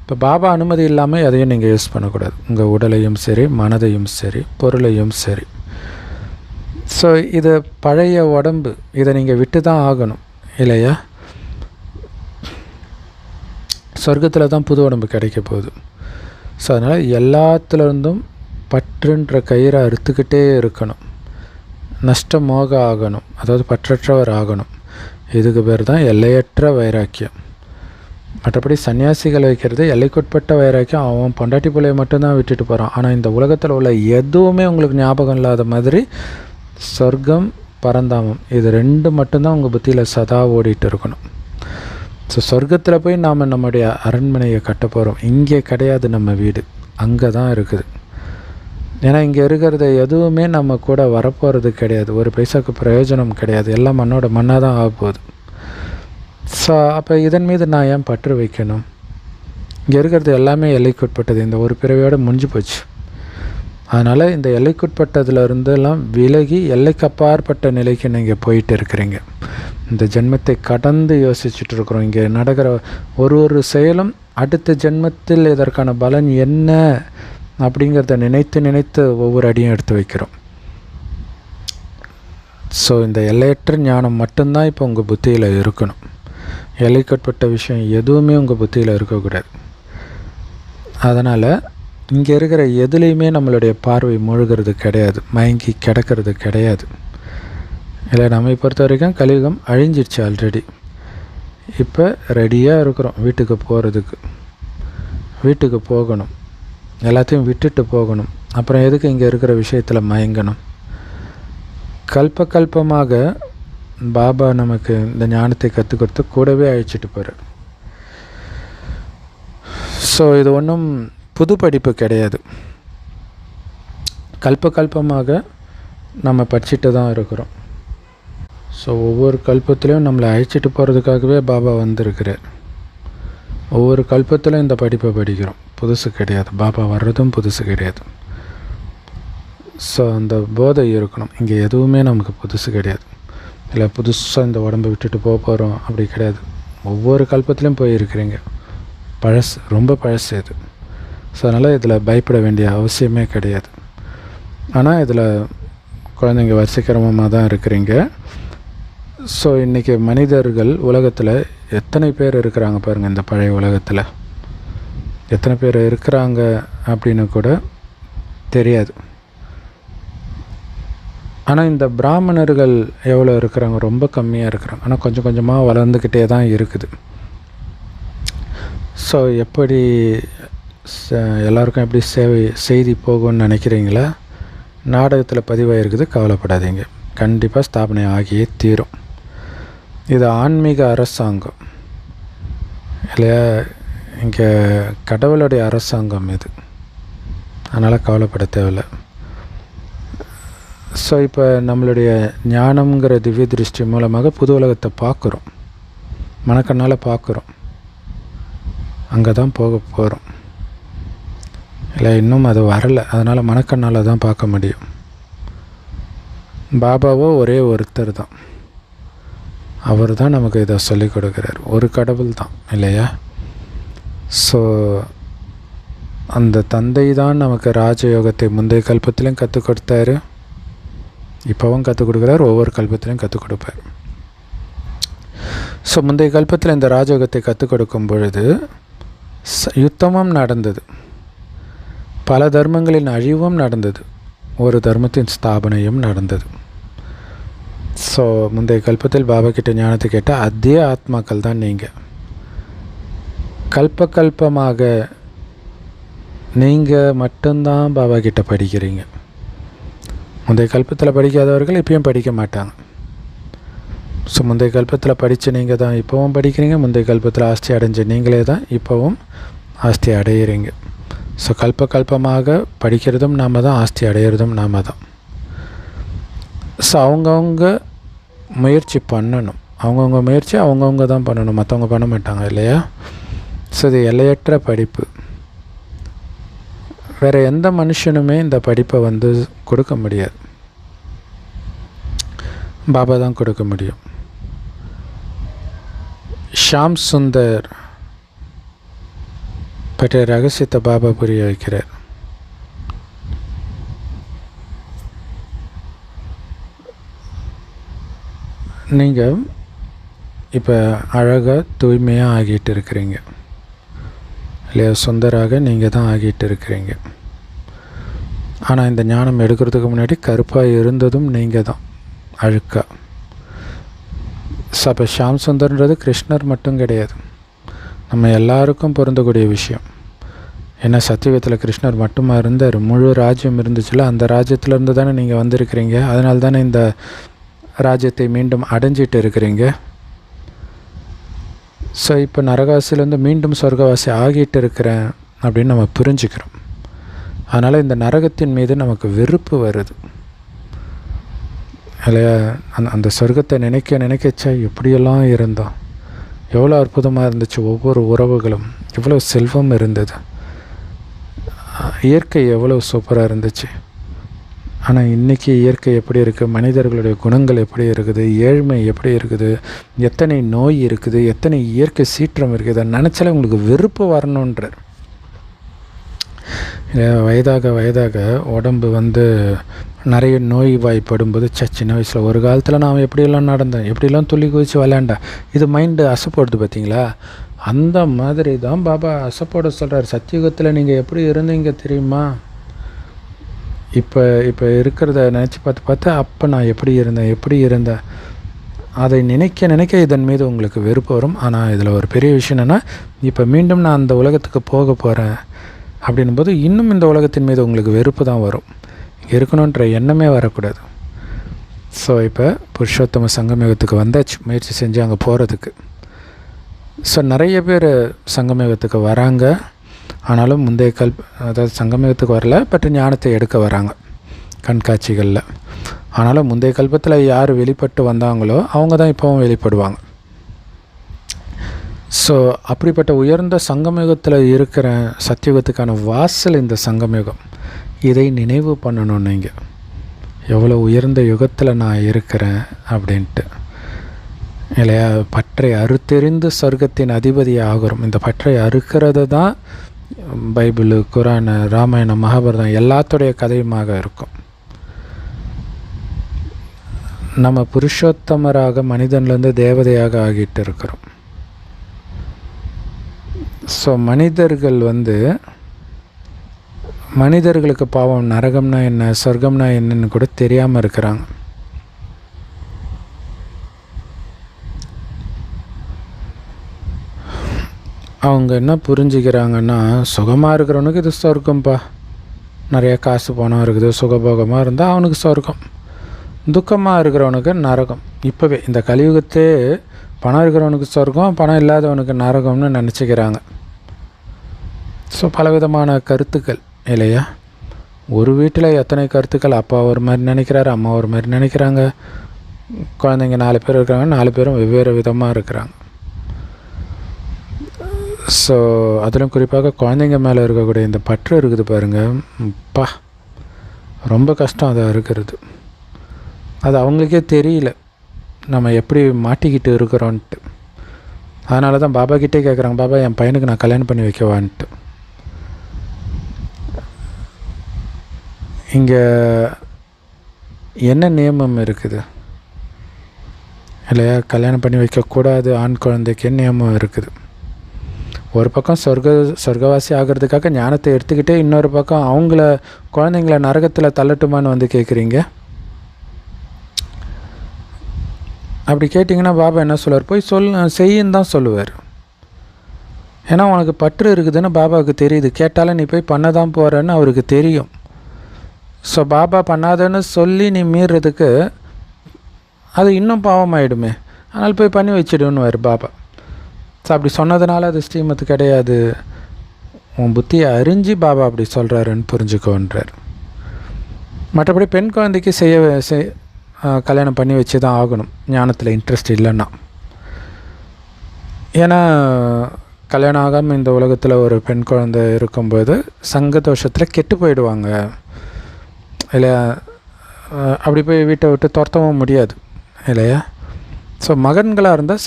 இப்போ பாபா அனுமதி இல்லாமல் எதையும் நீங்கள் யூஸ் பண்ணக்கூடாது, உங்கள் உடலையும் சரி, மனதையும் சரி, பொருளையும் சரி. ஸோ இது பழைய உடம்பு, இதை நீங்கள் விட்டு தான் ஆகணும் இல்லையா? சொர்க்கத்தில் தான் புது உடம்பு கிடைக்க போகுது. ஸோ அதனால் எல்லாத்துலேருந்தும் பற்றுன்ற கயிறை அறுத்துக்கிட்டே இருக்கணும், நஷ்டமோக ஆகணும், அதாவது பற்றற்றவர் ஆகணும். இதுக்கு பேர் தான் எல்லையற்ற வைராக்கியம். மற்றபடி சன்னியாசிகள் வைக்கிறது எல்லைக்குட்பட்ட வைராக்கியம், அவன் பொண்டாட்டி பிள்ளையை மட்டும்தான் விட்டுட்டு போகிறான். ஆனால் இந்த உலகத்தில் உள்ள எதுவுமே உங்களுக்கு ஞாபகம் இல்லாத மாதிரி சொர்க்கம் பரந்தாமம் இது 2 மட்டும்தான் உங்கள் புத்தியில் சதா ஓடிட்டு இருக்கணும். ஸோ சொர்க்கத்தில் போய் நாம் நம்முடைய அரண்மனையை கட்ட போகிறோம், இங்கே கிடையாது நம்ம வீடு, அங்கே தான் இருக்குது. ஏன்னா இங்கே இருக்கிறது எதுவுமே நம்ம கூட வரப்போகிறது கிடையாது, ஒரு பைசாவுக்கு பிரயோஜனம் கிடையாது, எல்லாம் மண்ணாக தான் ஆக போகுது. ஸோ அப்போ இதன் மீது நான் ஏன் பற்று வைக்கணும்? இங்கே இருக்கிறது எல்லாமே எல்லைக்குட்பட்டது, இந்த ஒரு பிறவியோடு முடிஞ்சு போச்சு. அதனால் இந்த எல்லைக்குட்பட்டதில் இருந்தெல்லாம் விலகி எல்லைக்கு அப்பாற்பட்ட நிலைக்கு நீங்கள் போயிட்டு இருக்கிறீங்க. இந்த ஜென்மத்தை கடந்து யோசிச்சுட்டு இருக்கிறோம். இங்கே நடக்கிற ஒரு செயலும் அடுத்த ஜென்மத்தில் இதற்கான பலன் என்ன அப்படிங்கிறத நினைத்து ஒவ்வொரு அடியும் எடுத்து வைக்கிறோம். ஸோ இந்த எல்லையற்ற ஞானம் மட்டும்தான் இப்போ உங்கள் புத்தியில் இருக்கணும். எல்லைக்குட்பட்ட விஷயம் எதுவுமே உங்கள் புத்தியில் இருக்கக்கூடாது. அதனால் இங்கே இருக்கிற எதுலேயுமே நம்மளுடைய பார்வை மூழ்கிறது கிடையாது, மயங்கி கிடக்கிறது கிடையாது. இல்லை நம்மை பொறுத்த வரைக்கும் கலியுகம் அழிஞ்சிடுச்சு ஆல்ரெடி. இப்போ ரெடியாக இருக்கிறோம் வீட்டுக்கு போகிறதுக்கு. வீட்டுக்கு போகணும், எல்லாத்தையும் விட்டுட்டு போகணும். அப்புறம் எதுக்கு இங்கே இருக்கிற விஷயத்தில் மயங்கணும்? கல்பமாக பாபா நமக்கு இந்த ஞானத்தை கற்றுக் கொடுத்து கூடவே அழைச்சிட்டு போகிறார். ஸோ இது ஒன்றும் புது படிப்பு கிடையாது, கல்பமாக நம்ம படிச்சுட்டு தான் இருக்கிறோம். ஸோ ஒவ்வொரு கல்பத்திலையும் நம்மளை அழைச்சிட்டு போகிறதுக்காகவே பாபா வந்திருக்கிறார். ஒவ்வொரு கல்பத்திலும் இந்த படிப்பை படிக்கிறோம், புதுசு கிடையாது, பாபா வர்றதும் புதுசு கிடையாது. ஸோ அந்த போதை இருக்கணும், இங்கே எதுவுமே நமக்கு புதுசு கிடையாது. இல்லை புதுசாக இந்த உடம்பை விட்டுட்டு போக போகிறோம் அப்படி கிடையாது. ஒவ்வொரு கல்பத்திலையும் போயிருக்கிறீங்க, பழசு, ரொம்ப பழசு இது. ஸோ அதனால் இதில் பயப்பட வேண்டிய அவசியமே கிடையாது. ஆனால் இதில் குழந்தைங்க வரிசைக்கிரமமாக தான் இருக்கிறீங்க. ஸோ இன்றைக்கி மனிதர்கள் உலகத்தில் எத்தனை பேர் இருக்கிறாங்க பாருங்கள், இந்த பழைய உலகத்தில் எத்தனை பேர் இருக்கிறாங்க அப்படின்னு கூட தெரியாது. ஆனால் இந்த பிராமணர்கள் எவ்வளோ இருக்கிறாங்க? ரொம்ப கம்மியாக இருக்கிறாங்க. ஆனால் கொஞ்சம் கொஞ்சமாக வளர்ந்துக்கிட்டே தான் இருக்குது. ஸோ எப்படி எல்லாருக்கும் எப்படி செய்தி போகும்னு நினைக்கிறீங்களா? நாடகத்தில் பதிவாயிருக்குது, கவலைப்படாதீங்க, கண்டிப்பாக ஸ்தாபனை ஆகியே தீரும். இது ஆன்மீக அரசாங்கம் இல்லையா? இங்கே கடவுளுடைய அரசாங்கம் இது, அதனால் கவலைப்பட தேவையில்லை. ஸோ இப்போ நம்மளுடைய ஞானம்ங்கிற திவ்ய திருஷ்டி மூலமாக புது உலகத்தை பார்க்குறோம், மனக்கண்ணால் பார்க்குறோம், அங்கே தான் போக போகிறோம். இல்லை இன்னும் அது வரலை, அதனால் மனக்கண்ணால் தான் பார்க்க முடியும். பாபாவோ ஒரே ஒருத்தர் தான், அவர் தான் நமக்கு இதை சொல்லிக் கொடுக்குறார். ஒரு கடவுள் தான் இல்லையா? ஸோ அந்த தந்தை தான் நமக்கு ராஜயோகத்தை முந்தைய கல்பத்திலையும் கற்றுக் கொடுத்தாரு, இப்போவும் கற்றுக் கொடுக்குறார், ஒவ்வொரு கல்பத்திலையும் கற்றுக் கொடுப்பார். ஸோ முந்தைய கல்பத்தில் இந்த ராஜயோகத்தை கற்றுக் கொடுக்கும் பொழுது யுத்தமும் நடந்தது, பல தர்மங்களின் அழிவும் நடந்தது, ஒரு தர்மத்தின் ஸ்தாபனையும் நடந்தது. ஸோ முந்தைய கல்பத்தில் பாபா கிட்ட ஞானத்தை கேட்டால் அதே ஆத்மாக்கள் தான் நீங்கள். கல்பமாக நீங்கள் மட்டும்தான் பாபா கிட்ட படிக்கிறீங்க. முந்தைய கல்பத்தில் படிக்காதவர்கள் இப்பயும் படிக்க மாட்டாங்க. ஸோ முந்தைய கல்பத்தில் படித்த நீங்கள் தான் இப்போவும் படிக்கிறீங்க, முந்தைய கல்பத்தில் ஆஸ்தி அடைஞ்ச நீங்களே தான் இப்போவும் ஆஸ்தி அடையிறீங்க. ஸோ கல்பமாக படிக்கிறதும் நாம் தான், ஆஸ்தி அடையிறதும் நாம் தான். ஸோ அவங்கவுங்க முயற்சி பண்ணணும், அவங்கவுங்க முயற்சி அவங்கவுங்க தான் பண்ணணும், மற்றவங்க பண்ண மாட்டாங்க இல்லையா? ஸோ இது எல்லையற்ற படிப்பு. வேறு எந்த மனுஷனுமே இந்த படிப்பை கொடுக்க முடியாது, பாபா தான் கொடுக்க முடியும். ஷாம் சுந்தர் பற்றிய ரகசியத்தை பாபா புரிய வைக்கிறார். நீங்கள் இப்போ அழகாக தூய்மையாக ஆகிட்டு இருக்கிறீங்க இல்லையா? சுந்தராக நீங்கள் தான் ஆகிட்டு இருக்கிறீங்க. ஆனால் இந்த ஞானம் எடுக்கிறதுக்கு முன்னாடி கருப்பாக இருந்ததும் நீங்கள் தான், அழுக்கா. அப்போ ஷாம் சுந்தர்ன்றது கிருஷ்ணர் மட்டும் கிடையாது, நம்ம எல்லாருக்கும் பொருந்தக்கூடிய விஷயம். ஏன்னா சத்தியுகத்தில் கிருஷ்ணர் மட்டுமா இருந்தார், முழு ராஜ்யம் இருந்துச்சுல, அந்த ராஜ்யத்திலேருந்து தானே நீங்கள் வந்திருக்கிறீங்க. அதனால தானே இந்த ராஜ்யத்தை மீண்டும் அடைஞ்சிட்டு இருக்கிறீங்க. ஸோ இப்போ நரகாசிலேருந்து மீண்டும் சொர்க்கவாசி ஆகிட்டு இருக்கிறேன் அப்படின்னு நம்ம புரிஞ்சுக்கிறோம். அதனால் இந்த நரகத்தின் மீது நமக்கு வெறுப்பு வருது இல்லையா? அந்த சொர்க்கத்தை நினைக்கச்சா எப்படியெல்லாம் இருந்தோம், எவ்வளோ அற்புதமாக இருந்துச்சு, ஒவ்வொரு உறவுகளும் எவ்வளோ செல்வம் இருந்தது, இயற்கை எவ்வளோ சூப்பராக இருந்துச்சு. ஆனால் இன்றைக்கி இயற்கை எப்படி இருக்குது, மனிதர்களுடைய குணங்கள் எப்படி இருக்குது, ஏழ்மை எப்படி இருக்குது, எத்தனை நோய் இருக்குது, எத்தனை இயற்கை சீற்றம் இருக்குது, அதை நினச்சாலே உங்களுக்கு வெறுப்பு வரணுன்றார். வயதாக உடம்பு நிறைய நோய் வாய்ப்படும்போது சின்ன வயசில் ஒரு காலத்தில் நான் எப்படியெல்லாம் நடந்தேன், எப்படியெல்லாம் துள்ளி குதித்து விளையாண்டேன், இது மைண்டு அசைப்போடுது பார்த்தீங்களா? அந்த மாதிரி தான் பாபா அசைப்போட சொல்கிறார். சத்தியுகத்தில் நீங்கள் எப்படி இருந்தீங்க தெரியுமா? இப்போ இருக்கிறத நினச்சி பார்த்து அப்போ நான் எப்படி இருந்தேன் அதை நினைக்க இதன் மீது உங்களுக்கு வெறுப்பு வரும். ஆனால் இதில் ஒரு பெரிய விஷயம் என்னென்னா, இப்போ மீண்டும் நான் அந்த உலகத்துக்கு போக போகிறேன் அப்படின்னும்போது இன்னும் இந்த உலகத்தின் மீது உங்களுக்கு வெறுப்பு தான் வரும், இருக்கணுன்ற எண்ணமே வரக்கூடாது. ஸோ இப்போ புருஷோத்தம சங்கமயுகத்துக்கு வந்தாச்சு, முயற்சி செஞ்சு அங்கே போகிறதுக்கு. ஸோ நிறைய பேர் சங்கமயுகத்துக்கு வராங்க, ஆனாலும் முந்தைய அதாவது சங்கமயுகத்துக்கு வரல, பட் ஞானத்தை எடுக்க வராங்க கண்காட்சிகளில். ஆனாலும் முந்தைய கல்பத்தில் யார் வெளிப்பட்டு வந்தாங்களோ அவங்க தான் இப்போவும் வெளிப்படுவாங்க. ஸோ அப்படிப்பட்ட உயர்ந்த சங்கமயுகத்தில் இருக்கிற சத்தியுகத்துக்கான வாசல் இந்த சங்கமயுகம். இதை நினைவு பண்ணணும் நீங்கள், எவ்வளோ உயர்ந்த யுகத்தில் நான் இருக்கிறேன் அப்படின்ட்டு இல்லையா? பற்றை அறுத்தெறிந்து சொர்க்கத்தின் அதிபதி ஆகிறோம். இந்த பற்றை அறுக்கிறது தான் பைபிளு, குரானு, ராமாயணம், மகாபாரதம் எல்லாத்துடைய கதையுமாக இருக்கும். நம்ம புருஷோத்தமராக மனிதன்லேருந்து தேவதையாக ஆகிட்டு இருக்கிறோம். ஸோ மனிதர்களுக்கு பாவம் நரகம்னா என்ன, சொர்க்கம்னா என்னன்னு கூட தெரியாமல் இருக்கிறாங்க. அவங்க என்ன புரிஞ்சுக்கிறாங்கன்னா, சுகமாக இருக்கிறவனுக்கு இது சொர்க்கம்ப்பா, நிறைய காசு பணம் இருக்குது, சுகபோகமாக இருந்தால் அவனுக்கு சொர்க்கம். துக்கமாக இருக்கிறவனுக்கு நரகம். இப்போவே இந்த கலியுகத்தே பணம் இருக்கிறவனுக்கு சொர்க்கம், பணம் இல்லாதவனுக்கு நரகம்னு நினச்சிக்கிறாங்க. ஸோ பலவிதமான கருத்துக்கள் இல்லையா? ஒரு வீட்டில் எத்தனை கருத்துக்கள், அப்பா ஒரு மாதிரி நினைக்கிறாரு, அம்மா ஒரு மாதிரி நினைக்கிறாங்க, குழந்தைங்க 4 பேர் இருக்கிறாங்க, 4 பேரும் வெவ்வேறு விதமாக இருக்கிறாங்க. ஸோ அதிலும் குறிப்பாக குழந்தைங்க மேலே இருக்கக்கூடிய இந்த பற்று இருக்குது பாருங்கள், ரொம்ப கஷ்டம் அதை இருக்கிறது. அது அவங்களுக்கே தெரியல நம்ம எப்படி மாட்டிக்கிட்டு இருக்கிறோன்ட்டு. அதனால தான் பாபா கிட்டே கேட்குறாங்க, பாபா என் பையனுக்கு நான் கல்யாணம் பண்ணி வைக்கவான்ட்டு. இங்கே என்ன நியமம் இருக்குது இல்லையா? கல்யாணம் பண்ணி வைக்கக்கூடாது ஆண் குழந்தைக்கு நியமம் இருக்குது. ஒரு பக்கம் சொர்க்கவாசி ஆகிறதுக்காக ஞானத்தை எடுத்துக்கிட்டே இன்னொரு பக்கம் அவங்கள குழந்தைங்கள நரகத்தில் தள்ளட்டுமான்னு வந்து கேட்குறீங்க. அப்படி கேட்டிங்கன்னா பாபா என்ன சொல்லுவார்? போய் செய்யுன்னு தான் சொல்லுவார். ஏன்னா உனக்கு பற்று இருக்குதுன்னு பாபாவுக்கு தெரியுது. கேட்டாலும் நீ போய் பண்ண தான் போகிறன்னு அவருக்கு தெரியும். ஸோ பாபா பண்ணாதன்னு சொல்லி நீ மீறுறதுக்கு அது இன்னும் பாவமாயிடுமே. அதனால் போய் பண்ணி வச்சிடுன்னுவார் பாபா. ஸோ அப்படி சொன்னதுனால அது ஸ்ரீமத்து கிடையாது. உன் புத்தியை அறிஞ்சு பாபா அப்படி சொல்கிறாருன்னு புரிஞ்சுக்கோன்றார். மற்றபடி பெண் குழந்தைக்கு கல்யாணம் பண்ணி வச்சு தான் ஆகணும் ஞானத்தில் இன்ட்ரெஸ்ட் இல்லைன்னா. ஏன்னா கல்யாணம் ஆகாமல் இந்த உலகத்தில் ஒரு பெண் குழந்தை இருக்கும்போது சங்க தோஷத்தில் கெட்டு போயிடுவாங்க இல்லையா? அப்படி போய் வீட்டை விட்டு துரத்தவும் முடியாது இல்லையா? ஸோ மகன்களாக இருந்தால்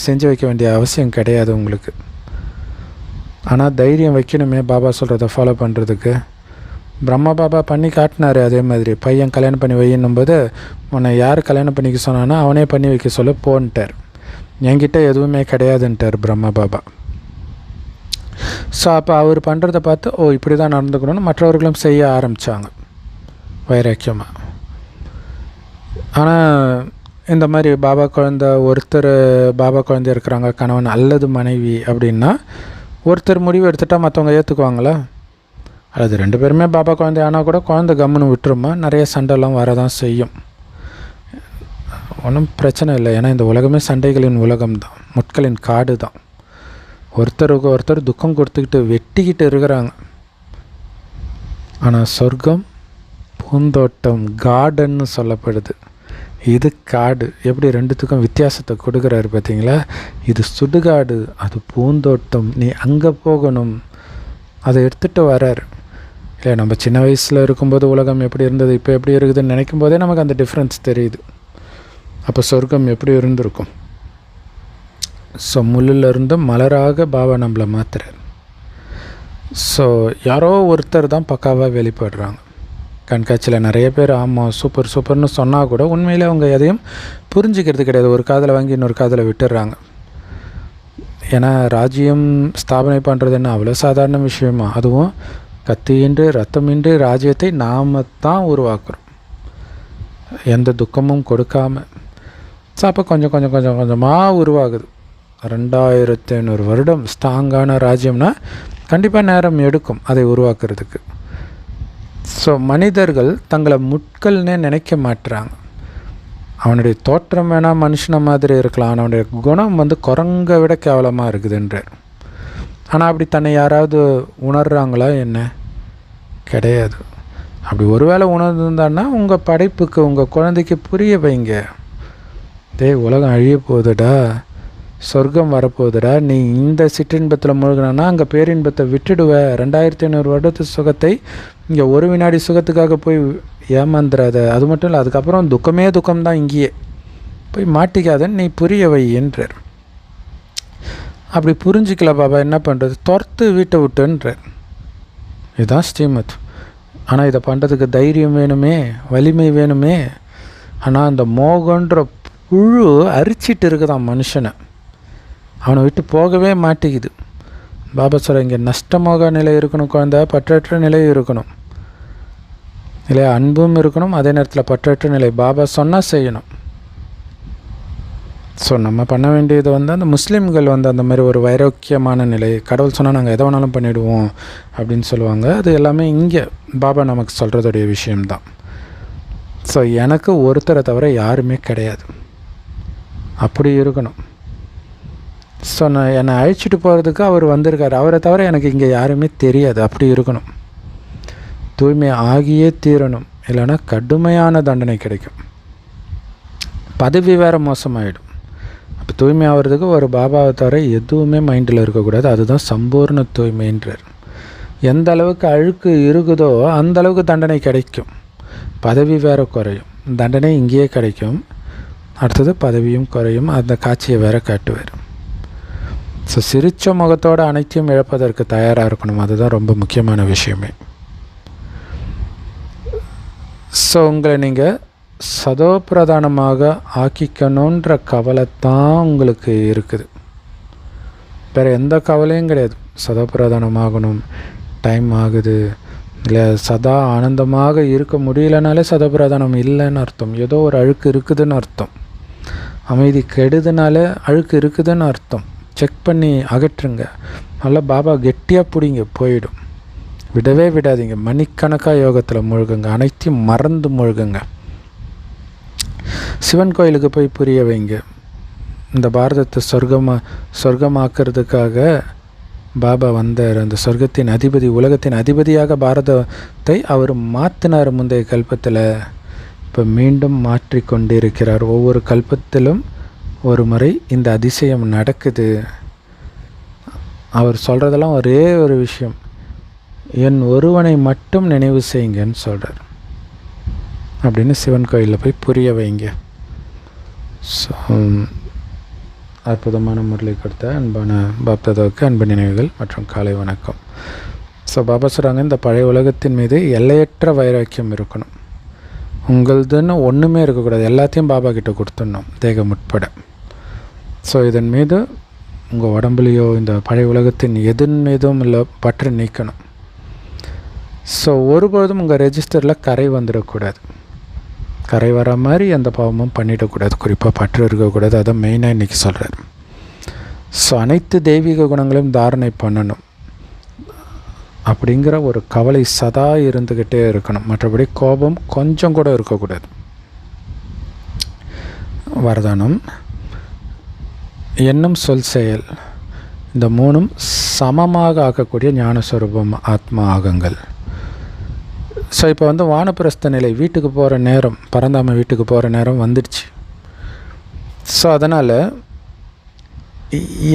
செஞ்சு வைக்க வேண்டிய அவசியம் கிடையாது உங்களுக்கு. ஆனால் தைரியம் வைக்கணுமே பாபா சொல்கிறத ஃபாலோ பண்ணுறதுக்கு. பிரம்மா பாபா பண்ணி காட்டினார். அதே மாதிரி பையன் கல்யாணம் பண்ணி வையணும் போது உன்னை யார் கல்யாணம் பண்ணிக்க சொன்னான்னா அவனே பண்ணி வைக்க சொல்ல போன்ட்டார். என்கிட்ட எதுவுமே கிடையாதுன்ட்டார் பிரம்மா பாபா. ஸோ அப்போ அவர் பண்ணுறதை பார்த்து இப்படி தான் நடந்துக்கணும்னு மற்றவர்களும் செய்ய ஆரம்பித்தாங்க வைராக்கியமாக. ஆனால் இந்த மாதிரி பாபா குழந்தை இருக்கிறாங்க, கணவன் அல்லது மனைவி அப்படின்னா ஒருத்தர் முடிவு எடுத்துட்டால் மற்றவங்க ஏற்றுக்குவாங்களா? அல்லது 2 பேருமே பாபா குழந்தை ஆனால் கூட குழந்தை கம்முன்னு விட்டுருமா? நிறைய சண்டைலாம் வரதான் செய்யும். ஒன்றும் பிரச்சனை இல்லை. ஏன்னா இந்த உலகமே சண்டைகளின் உலகம்தான், முட்களின் காடு தான். ஒருத்தருக்கு ஒருத்தர் துக்கம் கொடுத்துக்கிட்டு வெட்டிக்கிட்டு இருக்கிறாங்க. ஆனால் சொர்க்கம் பூந்தோட்டம், கார்டன்னு சொல்லப்படுது. இது காடு. எப்படி 2த்துக்கும் வித்தியாசத்தை கொடுக்குறாரு பார்த்தீங்களா? இது சுடுகாடு, அது பூந்தோட்டம். நீ அங்கே போகணும், அதை எடுத்துகிட்டு வரார். இல்லை நம்ம சின்ன வயசில் இருக்கும்போது உலகம் எப்படி இருந்தது, இப்போ எப்படி இருக்குதுன்னு நினைக்கும் போதே நமக்கு அந்த டிஃப்ரென்ஸ் தெரியுது. அப்போ சொர்க்கம் எப்படி இருந்திருக்கும்? ஸோ முள்ளிலிருந்து மலராக பாபா நம்மளை மாற்றுறார். ஸோ யாரோ ஒருத்தர் தான் பக்காவாக வெளிப்படுறாங்க. கண்காட்சியில் நிறைய பேர் ஆமாம் சூப்பர் சூப்பர்னு சொன்னால் கூட உண்மையிலே அவங்க எதையும் புரிஞ்சிக்கிறது கிடையாது. ஒரு காதில் வாங்கி இன்னொரு காதில் விட்டுடுறாங்க. ஏன்னா ராஜ்யம் ஸ்தாபனை பண்ணுறது என்ன அவ்வளோ சாதாரண விஷயமா? அதுவும் கத்தியின்றி ரத்தமின்றி ராஜ்யத்தை நாம் தான் உருவாக்குறோம், எந்த துக்கமும் கொடுக்காமல். ஸோ அப்போ கொஞ்சமாக உருவாகுது. 2500 வருடம் ஸ்ட்ராங்கான ராஜ்யம்னா கண்டிப்பாக நேரம் எடுக்கும் அதை உருவாக்குறதுக்கு. ஸோ மனிதர்கள் தங்களை முட்கள்னே நினைக்க மாட்டுறாங்க. அவனுடைய தோற்றம் வேணால் மனுஷனை மாதிரி இருக்கலாம், அவனுடைய குணம் குரங்கை விட கேவலமாக இருக்குதுன்றார். ஆனால் அப்படி தன்னை யாராவது உணர்கிறாங்களா? என்ன கிடையாது. அப்படி ஒருவேளை உணர்ந்துருந்தான்னா உங்கள் படைப்புக்கு உங்கள் குழந்தைக்கு புரிய வைங்க. உலகம் அழிய போகுதுடா, சொர்க்கம் வரப்போகுதுடா, நீ இந்த சிற்றின்பத்தில் முழுகினா அங்கே பேரின்பத்தை விட்டுடுவ. 2500 வருடத்து சுகத்தை இங்கே ஒரு வினாடி சுகத்துக்காக போய் ஏமாந்துடாத. அது மட்டும் இல்லை, அதுக்கப்புறம் துக்கம்தான், இங்கேயே போய் மாட்டிக்காதன்னு நீ புரிய வை என்றார். அப்படி புரிஞ்சிக்கல பாபா என்ன பண்ணுறது? துரத்து வீட்டை விட்டுன்றார். இதுதான் ஸ்ரீமத். ஆனால் இதை பண்ணுறதுக்கு தைரியம் வேணுமே, வலிமை வேணுமே. ஆனால் அந்த மோகன்ற புழு அரிச்சிட்டு இருக்குதான் மனுஷனை, அவனை விட்டு போகவே மாட்டேங்குது. பாபா சொல்ல இங்கே நஷ்டமோக நிலை இருக்கணும், குழந்தை பற்றற்ற நிலை இருக்கணும் இல்லையா? அன்பும் இருக்கணும், அதே நேரத்தில் பற்றற்ற நிலை. பாபா சொன்னால் செய்யணும். ஸோ நம்ம பண்ண வேண்டியது அந்த முஸ்லீம்கள் அந்த மாதிரி ஒரு வைராக்கியமான நிலை. கடவுள் சொன்னால் நாங்கள் எதை வேணாலும் பண்ணிவிடுவோம் அப்படின்னு சொல்லுவாங்க. அது எல்லாமே இங்கே பாபா நமக்கு சொல்கிறதுடைய விஷயம்தான். ஸோ எனக்கு ஒருத்தரை தவிர யாருமே கிடையாது, அப்படி இருக்கணும். ஸோ நான் என்னை அழைச்சிட்டு போகிறதுக்கு அவர் வந்திருக்கார், அவரை தவிர எனக்கு இங்கே யாருமே தெரியாது, அப்படி இருக்கணும். தூய்மை ஆகியே தீரணும், இல்லைன்னா கடுமையான தண்டனை கிடைக்கும், பதவி வேறு மோசமாகிடும். அப்போ தூய்மை ஆகிறதுக்கு ஒரு பாபாவை தவிர எதுவுமே மைண்டில் இருக்கக்கூடாது. அதுதான் சம்பூர்ண தூய்மைன்றார். எந்த அளவுக்கு அழுக்கு இருக்குதோ அந்த அளவுக்கு தண்டனை கிடைக்கும், பதவி வேறு குறையும். தண்டனை இங்கேயே கிடைக்கும், அடுத்தது பதவியும் குறையும். அந்த காட்சியை வேற காட்டுவார். ஸோ சிரிச்ச முகத்தோடு அனைத்தையும் இழப்பதற்கு தயாராக இருக்கணும். அதுதான் ரொம்ப முக்கியமான விஷயமே. ஸோ உங்களை நீங்கள் சதோப்பிரதானமாக ஆக்கிக்கணுன்ற கவலை தான் உங்களுக்கு இருக்குது. வேறு எந்த கவலையும் கிடையாது. சதோப்பிரதானமாகணும், டைம் ஆகுது, இல்லை சதா ஆனந்தமாக இருக்க முடியலனாலே சதோப்பிரதானம் இல்லைன்னு அர்த்தம். ஏதோ ஒரு அழுக்கு இருக்குதுன்னு அர்த்தம். அமைதி கெடுதுனால அழுக்கு இருக்குதுன்னு அர்த்தம். செக் பண்ணி அகற்றுங்க. நல்லா பாபா கெட்டியாக பிடிங்க, போயிடும். விடவே விடாதீங்க. மணிக்கணக்காக யோகத்தில் முழுகுங்க, அனைத்தையும் மறந்து முழுகுங்க. சிவன் கோயிலுக்கு போய் புரிய வைங்க. இந்த பாரதத்தை சொர்க்கமாக்குறதுக்காக பாபா வந்தார். அந்த சொர்க்கத்தின் அதிபதி, உலகத்தின் அதிபதியாக பாரதத்தை அவர் மாற்றினார் முந்தைய கல்பத்தில். இப்போ மீண்டும் மாற்றி கொண்டிருக்கிறார். ஒவ்வொரு கல்பத்திலும் ஒரு முறை இந்த அதிசயம் நடக்குது. அவர் சொல்கிறதெல்லாம் ஒரே ஒரு விஷயம், என் ஒருவனை மட்டும் நினைவு செய்யுங்கன்னு சொல்கிறார். அப்படின்னு சிவன் கோயிலில் போய் புரிய வைங்க. ஸோ அற்புதமான முரளி கொடுத்த அன்பான பாப்தாதாவுக்கு அன்பு நினைவுகள் மற்றும் காலை வணக்கம். ஸோ பாபா சொல்கிறாங்க, இந்த பழைய உலகத்தின் மீது எல்லையற்ற வைராக்கியம் இருக்கணும். உங்களதுன்னு ஒன்றுமே இருக்கக்கூடாது, எல்லாத்தையும் பாபா கிட்ட கொடுத்துடணும், தேகம் உட்பட. ஸோ இதன் மீது உங்கள் உடம்புலையோ இந்த பழைய உலகத்தின் எதன் மீதும் இல்லை பற்று நீக்கணும். ஸோ ஒருபொழுதும் உங்கள் ரெஜிஸ்டரில் கரை வந்துடக்கூடாது. கரை வர மாதிரி எந்த பாவமும் பண்ணிடக்கூடாது, குறிப்பாக பற்று இருக்கக்கூடாது. அதை மெயினாக இன்றைக்கி சொல்கிறார். ஸோ அனைத்து தெய்வீக குணங்களையும் தாரணை பண்ணணும் அப்படிங்கிற ஒரு கவலை சதா இருந்துக்கிட்டே இருக்கணும். மற்றபடி கோபம் கொஞ்சம் கூட இருக்கக்கூடாது. வரதானம், எண்ணம், சொல், செயல், இந்த மூணும் சமமாக ஆக்கக்கூடிய ஞானஸ்வரூபம் ஆத்மா ஆகுங்கள். ஸோ இப்போ வானப்பிரஸ்த நிலை, வீட்டுக்கு போகிற நேரம், பரந்தாம வீட்டுக்கு போகிற நேரம் வந்துடுச்சு. ஸோ அதனால்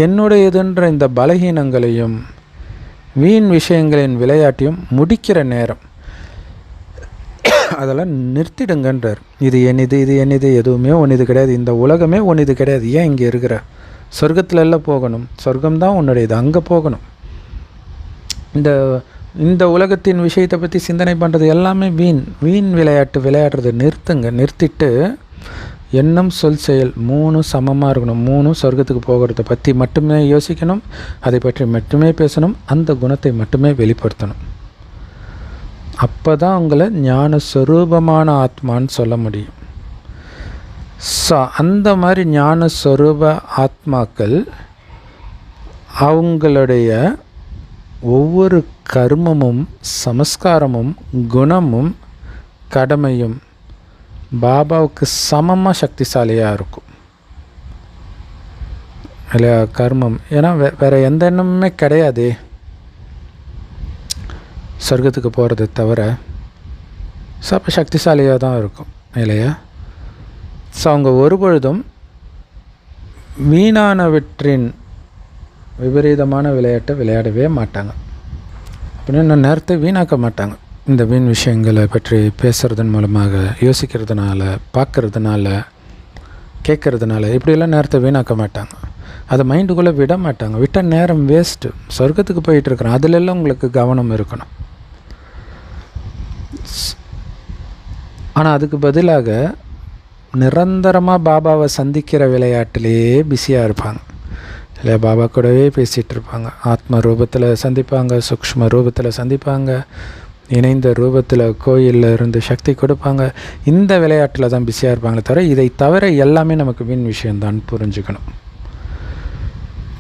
என்னுடையதுன்ற இந்த பலகீனங்களையும் வீண் விஷயங்களின் விளையாட்டையும் முடிக்கிற நேரம். அதெல்லாம் நிறுத்திடுங்கன்றார். இது என்னது, இது என்னது, எதுவுமே ஒன்றுது கிடையாது. இந்த உலகமே ஒன்றுது கிடையாது. ஏன் இங்கே இருக்கிற சொர்க்கத்தில் எல்லாம் போகணும்? சொர்க்கம்தான் உன்னுடையது, அங்கே போகணும். இந்த உலகத்தின் விஷயத்தை பற்றி சிந்தனை பண்ணுறது எல்லாமே வீண் விளையாடுறது நிறுத்துங்க. நிறுத்திட்டு எண்ணம், சொல், செயல் மூணும் சமமாக இருக்கணும். மூணும் சொர்க்கத்துக்கு போகிறத பற்றி மட்டுமே யோசிக்கணும், அதை பற்றி மட்டுமே பேசணும், அந்த குணத்தை மட்டுமே வெளிப்படுத்தணும். அப்போ தான் உங்களை ஞான ஸ்வரூபமான ஆத்மான்னு சொல்ல முடியும். ஸோ அந்த மாதிரி ஞான ஸ்வரூப ஆத்மாக்கள் அவங்களுடைய ஒவ்வொரு கர்மமும் சமஸ்காரமும் குணமும் கடமையும் பாபாவுக்கு சமமாக சக்திசாலியாக இருக்கும் இல்லையா? கர்மம், ஏன்னா வேறு எந்த எண்ணமுமே கிடையாது சொர்க்கத்துக்கு போகிறத தவிர. ஸோ அப்போ சக்திசாலியாக தான் இருக்கும் இல்லையா? ஸோ அவங்க ஒருபொழுதும் வீணானவற்றின் விபரீதமான விளையாட்டை விளையாடவே மாட்டாங்க. அப்படின்னு இன்னும் நேரத்தை வீணாக்க மாட்டாங்க. இந்த வீண் விஷயங்களை பற்றி பேசுகிறதன் மூலமாக, யோசிக்கிறதுனால, பார்க்குறதுனால, கேட்குறதுனால இப்படியெல்லாம் நேரத்தை வீணாக்க மாட்டாங்க. அதை மைண்டுக்குள்ளே விட மாட்டாங்க. விட்டால் நேரம் வேஸ்ட்டு. சொர்க்கத்துக்கு போயிட்டுருக்குறேன், அதிலெல்லாம் உங்களுக்கு கவனம் இருக்கணும். ஆனால் அதுக்கு பதிலாக நிரந்தரமாக பாபாவை சந்திக்கிற விளையாட்டிலே பிஸியாக இருப்பாங்க இல்லையா? பாபா கூடவே பேசிகிட்டு இருப்பாங்க. ஆத்ம ரூபத்தில் சந்திப்பாங்க, சூக்ஷ்ம ரூபத்தில் சந்திப்பாங்க, இணைந்த ரூபத்தில் கோயிலில் இருந்து சக்தி கொடுப்பாங்க. இந்த விளையாட்டில் தான் பிஸியாக இருப்பாங்களே தவிர, இதை தவிர எல்லாமே நமக்கு வீண் விஷயம்தான் புரிஞ்சுக்கணும்.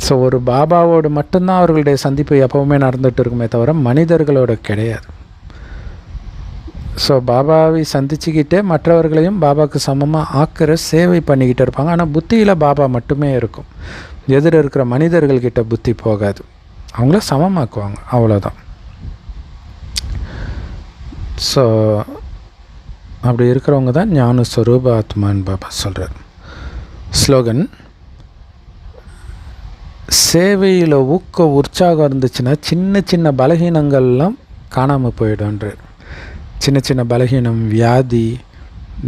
ஸோ ஒரு பாபாவோடு மட்டும்தான் அவர்களுடைய சந்திப்பு எப்போவுமே நடந்துகிட்டு இருக்குமே தவிர மனிதர்களோட கிடையாது. ஸோ பாபாவை சந்திச்சுக்கிட்டே மற்றவர்களையும் பாபாவுக்கு சமமாக ஆக்கிற சேவை பண்ணிக்கிட்டு இருப்பாங்க. ஆனால் புத்தியில் பாபா மட்டுமே இருக்கும். எதிர இருக்கிற மனிதர்கள்கிட்ட புத்தி போகாது. அவங்கள சமமாக்குவாங்க, அவ்வளோதான். ஸோ அப்படி இருக்கிறவங்க தான் ஞான ஸ்வரூப ஆத்மான்னு பாபா சொல்கிறார். ஸ்லோகன், சேவையில் உற்சாகம் இருந்துச்சுன்னா சின்ன சின்ன பலகீனங்கள்லாம் காணாமல் போயிடும்ன்றார். சின்ன சின்ன பலகீனம், வியாதி,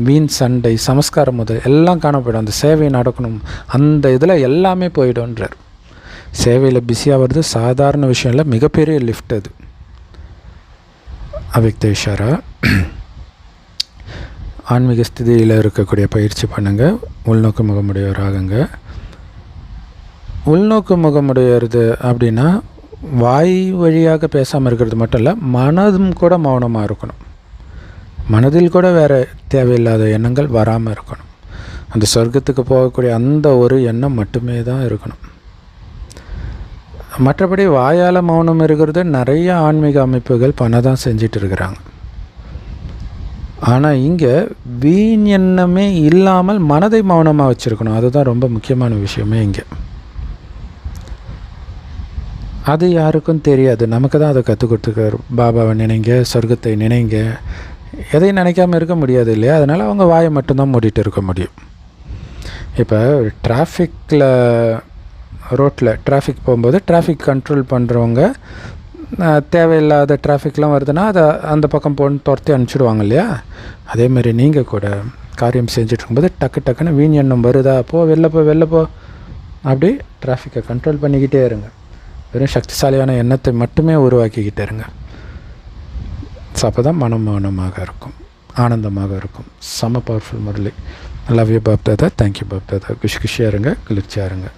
வீண் சண்டை, சமஸ்காரம் முதல் எல்லாம் காணப்படும். அந்த சேவை நடக்கணும், அந்த இதில் எல்லாமே போயிடும்ன்றார். சேவையில் பிஸியாக வருது சாதாரண விஷயம் இல்லை, மிகப்பெரிய லிஃப்ட் அது. அவ்யக்த இஷாரா. ஆன்மீக ஸ்திதியில் இருக்கக்கூடிய பயிற்சி பண்ணுங்கள். உள்நோக்கு முகமுடையவராகுங்க. உள்நோக்கு முகமுடையது அப்படின்னா வாய் வழியாக பேசாமல் இருக்கிறது மட்டும் இல்லை, மனதும் கூட மௌனமாக இருக்கணும். மனதில் கூட வேறு தேவையில்லாத எண்ணங்கள் வராமல் இருக்கணும். அந்த சொர்க்கத்துக்கு போகக்கூடிய அந்த ஒரு எண்ணம் மட்டுமே தான் இருக்கணும். மற்றபடி வாயால் மௌனம் இருக்கிறது நிறைய ஆன்மீக அமைப்புகள் பண்ண தான் செஞ்சிட்டு இருக்கிறாங்க. ஆனால் இங்கே வீண் எண்ணமே இல்லாமல் மனதை மௌனமாக வச்சுருக்கணும். அதுதான் ரொம்ப முக்கியமான விஷயமே இங்கே. அது யாருக்கும் தெரியாது, நமக்கு தான் அதை கற்றுக் கொடுத்துருக்காரு. பாபாவை நினைங்க, சொர்க்கத்தை நினைங்க, எதையும் நினைக்காமல் இருக்க முடியாது இல்லையா? அதனால் அவங்க வாயை மட்டும்தான் மூடிட்டு இருக்க முடியும். இப்போ டிராஃபிக்கில், ரோட்டில் டிராஃபிக் போகும்போது டிராஃபிக் கண்ட்ரோல் பண்ணுறவங்க தேவையில்லாத டிராஃபிக்லாம் வருதுன்னா அதை அந்த பக்கம் போன்னு துரத்தி அனுப்பிச்சிடுவாங்க இல்லையா? அதேமாதிரி நீங்கள் கூட காரியம் செஞ்சுட்டு இருக்கும்போது டக்குன்னு வீண் எண்ணம் வருதா, வெளில போ அப்படி டிராஃபிக்கை கண்ட்ரோல் பண்ணிக்கிட்டே இருங்க. வெறும் சக்திசாலியான எண்ணத்தை மட்டுமே உருவாக்கிக்கிட்டே இருங்க. ஸோ அப்போ தான் மனம் மௌனமாக இருக்கும், ஆனந்தமாக இருக்கும். செம powerful Murali. Love you BapDada. Thank you BapDada. குஷியாக இருங்க, குளிர்ச்சியாக இருங்க.